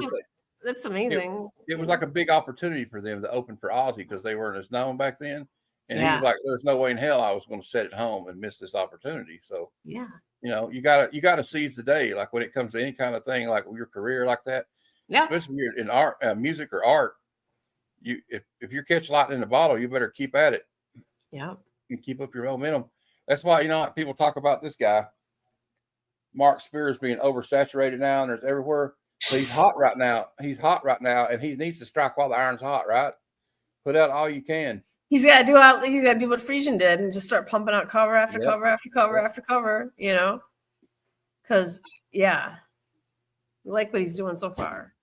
That's amazing. It was like a big opportunity for them to open for Ozzy because they weren't as known back then. And he was like, "There's no way in hell I was going to sit at home and miss this opportunity." So yeah, you know, you gotta seize the day. Like when it comes to any kind of thing, like your career, like that. Yeah, especially when you're in art, music or art. If you're catching lightning in a bottle, you better keep at it. Yeah, and keep up your momentum. That's why like people talk about this guy, Mark Spears, being oversaturated now, and there's everywhere. So he's hot right now. And he needs to strike while the iron's hot, right? Put out all you can. He's got to do what Frisian did and just start pumping out cover after cover after cover after cover. You know, because I like what he's doing so far.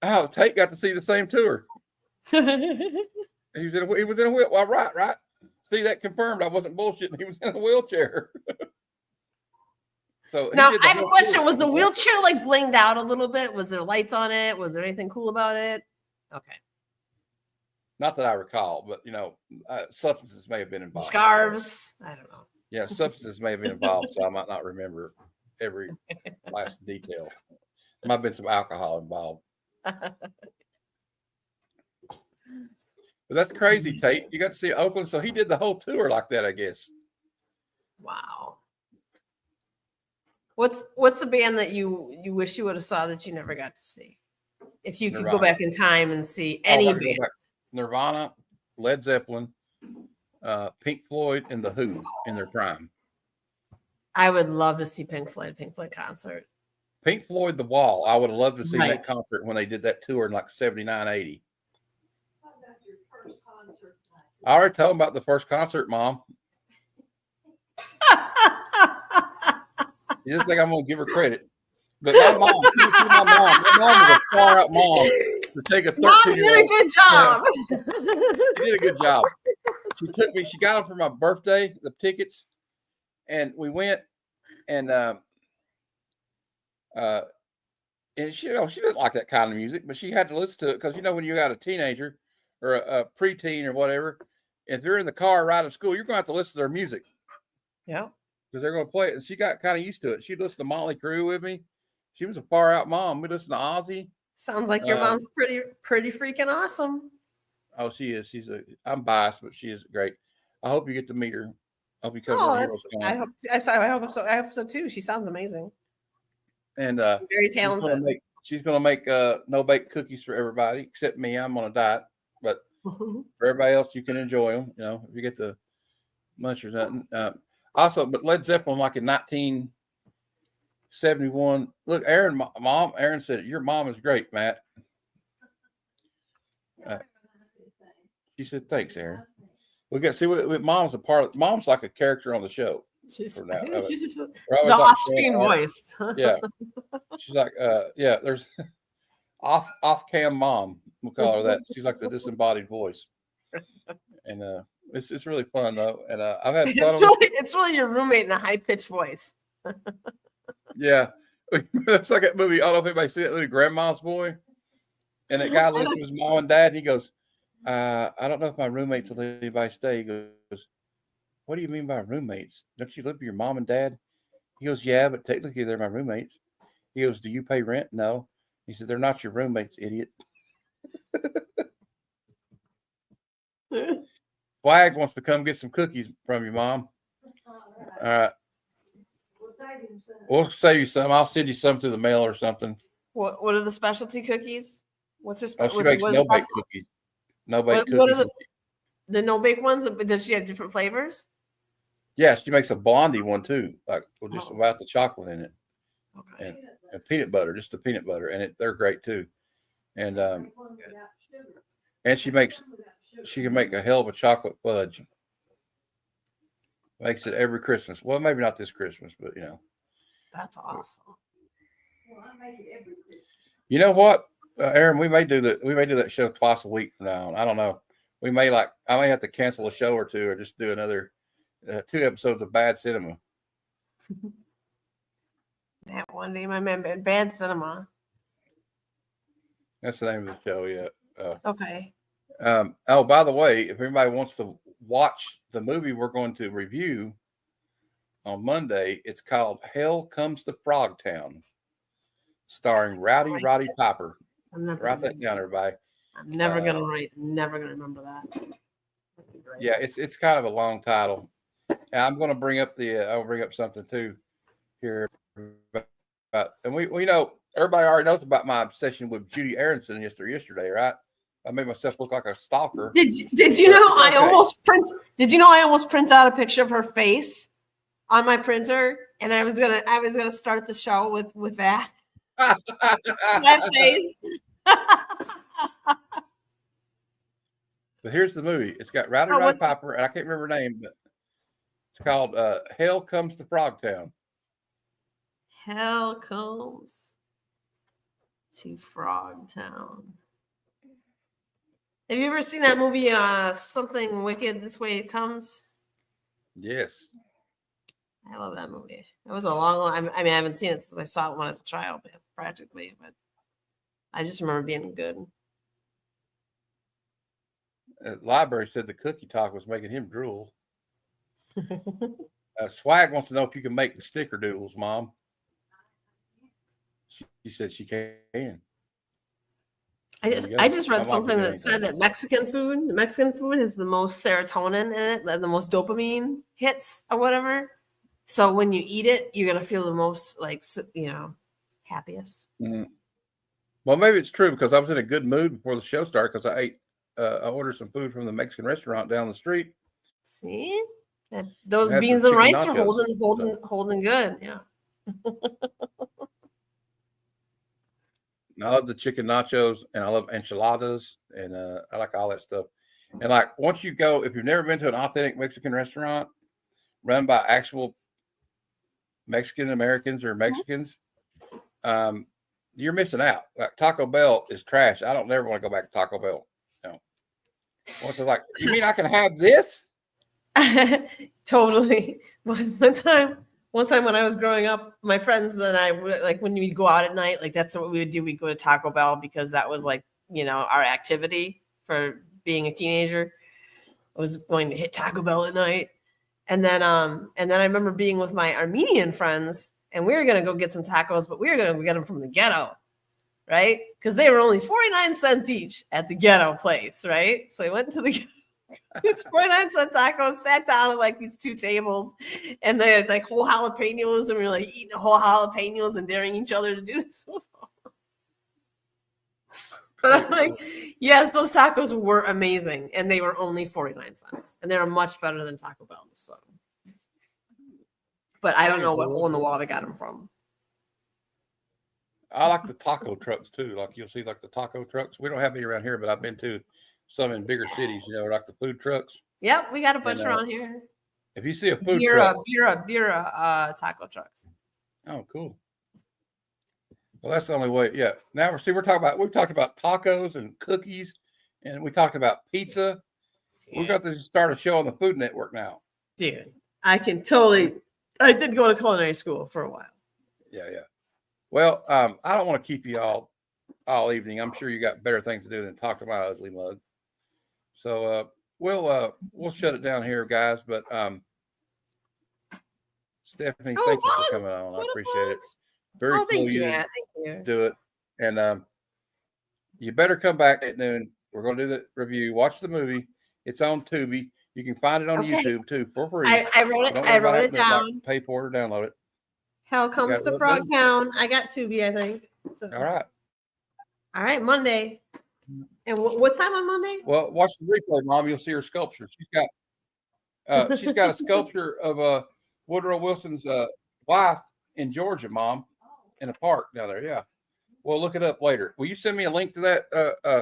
Oh, Tate got to see the same tour. He was in a wheelchair. Well, right. See, that confirmed I wasn't bullshitting. He was in a wheelchair. So now I have a question. Was the wheelchair blinged out a little bit? Was there lights on it? Was there anything cool about it? Okay. Not that I recall, but substances may have been involved. Scarves. I don't know. Yeah, substances may have been involved, so I might not remember every last detail. There might have been some alcohol involved. But that's crazy, Tate. You got to see Oakland, so he did the whole tour like that, I guess. Wow. What's a band that you wish you would have saw that you never got to see? If you could go back in time and see any band. Nirvana, Led Zeppelin, Pink Floyd, and The Who in their prime. I would love to see Pink Floyd concert. Pink Floyd, The Wall. I would have loved to see Right. that concert when they did that tour in like 79, 80. I already told them about the first concert, Mom. You just think I'm going to give her credit. But my mom, my mom was a far out mom to take a 13-year-old. Mom did a good job. She did a good job. She took me, she got them for my birthday, the tickets, and we went, and she didn't like that kind of music, but she had to listen to it because when you got a teenager or a preteen or whatever, if you're in the car riding to school, you're going to have to listen to their music. Yeah. Because they're going to play it. And she got kind of used to it. She'd listen to Motley Crue with me. She was a far out mom. We listened to Ozzy. Sounds like your mom's pretty freaking awesome. Oh, she is. I'm biased, but she is great. I hope you get to meet her. I hope you come Oh, to that's, I hope so. I hope so too. She sounds amazing. And very talented. She's gonna make no bake cookies for everybody except me. I'm on a diet, but for everybody else, you can enjoy them. If you get to munch or nothing. Also, but Led Zeppelin, like in 1971. Look, Aaron said your mom is great, Matt. She said, "Thanks, Aaron." We got mom's a part of. Mom's like a character on the show. She's now. Just the like off-screen voice. Yeah, she's like, there's off-cam mom. We'll call her that. She's like the disembodied voice, and it's really fun though. And I've had fun. It's really your roommate in a high-pitched voice. Yeah, it's like that movie. I don't know if anybody see that movie, Grandma's Boy, and that guy lives with his mom and dad. And he goes, I don't know if my roommates will let anybody stay. He goes, what do you mean by roommates? Don't you live with your mom and dad? He goes, yeah, but technically they're my roommates. He goes, do you pay rent? No. He said, they're not your roommates, idiot. Swag wants to come get some cookies from you, Mom. All right. We'll save you some. I'll send you some through the mail or something. What are the specialty cookies? What's her specialty? She makes no-bake cookies. No-bake cookies. What are the no-bake ones? Does she have different flavors? Yeah, she makes a blondie one too, like just without the chocolate in it, okay. and peanut butter, just the peanut butter, and they're great too. And she can make a hell of a chocolate fudge. Makes it every Christmas. Well, maybe not this Christmas, but that's awesome. Well, I make it every Christmas. You know what, Aaron? We may do that show twice a week from now on. I don't know. I may have to cancel a show or two, or just do another 2 episodes of Bad Cinema. That one day, my man, Bad Cinema. That's the name of the show. Yeah. Okay. Oh, by the way, if anybody wants to watch the movie we're going to review on Monday, it's called Hell Comes to Frogtown, starring Roddy Piper. Write that down, everybody. I'm never gonna remember that. Yeah, it's kind of a long title. And I'm going to bring up I'll bring up something too here. And we everybody already knows about my obsession with Judy Aronson yesterday, right? I made myself look like a stalker. Did you know I almost print out a picture of her face on my printer, and I was gonna start the show with that that face. But here's the movie. It's got Roddy Piper, and I can't remember her name, but it's called Hell Comes to Frogtown. Hell Comes to Frogtown. Have you ever seen that movie, Something Wicked This Way It Comes? Yes. I love that movie. It was a long I haven't seen it since I saw it when I was a child, practically, but I just remember being good. Library said the cookie talk was making him drool. Swag wants to know if you can make the sticker doodles, Mom. She said she can. I just read something that said that Mexican food has the most serotonin in it, the most dopamine hits or whatever. So when you eat it, you're gonna feel the most happiest. Mm-hmm. Well, maybe it's true because I was in a good mood before the show started because I ordered some food from the Mexican restaurant down the street. See, those beans and rice are holding good. Yeah. I love the chicken nachos, and I love enchiladas, and I like all that stuff. And like once you go, if you've never been to an authentic Mexican restaurant run by actual Mexican Americans or Mexicans, you're missing out. Like Taco Bell is trash. I don't never want to go back to Taco Bell. No. Once it's like, you mean I can have this? Totally. One time when I was growing up, my friends and I like when we'd go out at night, like that's what we would do. We'd go to Taco Bell because that was like, our activity for being a teenager. I was going to hit Taco Bell at night. And then I remember being with my Armenian friends and we were going to go get some tacos, but we were going to get them from the ghetto, right? Because they were only 49 cents each at the ghetto place, right? So we went to the it's 49-cent tacos, sat down at like these two tables, and they had like whole jalapenos, and we were like eating whole jalapenos and daring each other to do this. But I'm like, yes, those tacos were amazing, and they were only 49 cents, and they were much better than Taco Bell. So, but I don't know what hole in the wall they got them from. I like the taco trucks too. Like you'll see like the taco trucks. We don't have any around here, but I've been to some in bigger cities, like the food trucks. Yep, we got a bunch around here. If you see a food truck, Bira taco trucks. Oh, cool. Well, that's the only way. Yeah. Now we've talked about tacos and cookies, and we talked about pizza. Dude. We've got to start a show on the Food Network now. Dude, I did go to culinary school for a while. Yeah. Well, I don't want to keep you all evening. I'm sure you got better things to do than talk to my ugly mug. So we'll shut it down here, guys. But Stephanie, thank you for coming on. I appreciate it. Very cool. Thank you, Matt. Thank you. Do it, and you better come back at noon. We're going to do the review. Watch the movie. It's on Tubi. You can find it on YouTube too for free. I wrote it down. Pay for it or download it. Hell comes to Frog Town. I got Tubi, I think. So. All right, Monday. And what time on Monday? Well, watch the replay, Mom. You'll see her sculpture. She's got a sculpture of Woodrow Wilson's wife in Georgia, Mom, in a park down there. Yeah. Well, look it up later. Will you send me a link to that?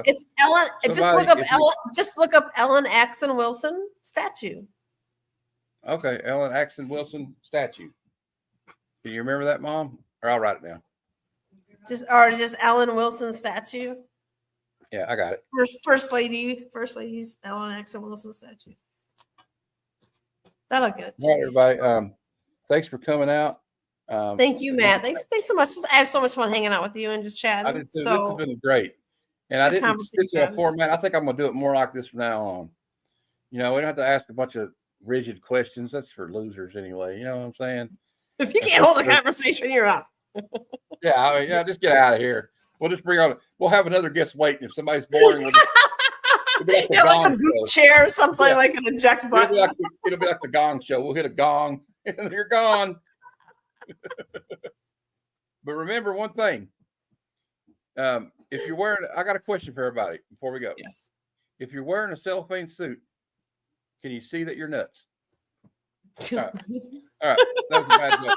It's Ellen. Just look up Ellen Axon Wilson statue. Okay, Ellen Axon Wilson statue. Do you remember that, Mom? Or I'll write it down. Just Ellen Wilson statue. Yeah, I got it. First lady's Ellen Axon Wilson statue. That'll get it. All right, everybody. Thanks for coming out. Thank you, Matt. Thanks so much. I have so much fun hanging out with you and just chatting. I did too. This has been great. And I didn't stick to a format. I think I'm going to do it more like this from now on. We don't have to ask a bunch of rigid questions. That's for losers anyway. You know what I'm saying? If you can't hold a conversation, you're out. Just get out of here. We'll just we'll have another guest waiting. If somebody's boring, we'll just, like a booth chair or something, like an eject button. It'll be like the Gong Show. We'll hit a gong and you're gone. But remember one thing. If you're wearing, I got a question for everybody before we go. Yes. If you're wearing a cellophane suit, can you see that you're nuts? All right. That was a bad joke.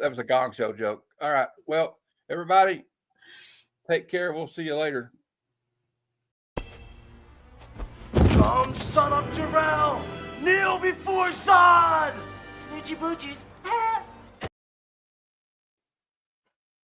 That was a Gong Show joke. All right. Well, everybody, take care. We'll see you later. Come, son of Jarrell! Kneel before Zod! Snitchy boochies.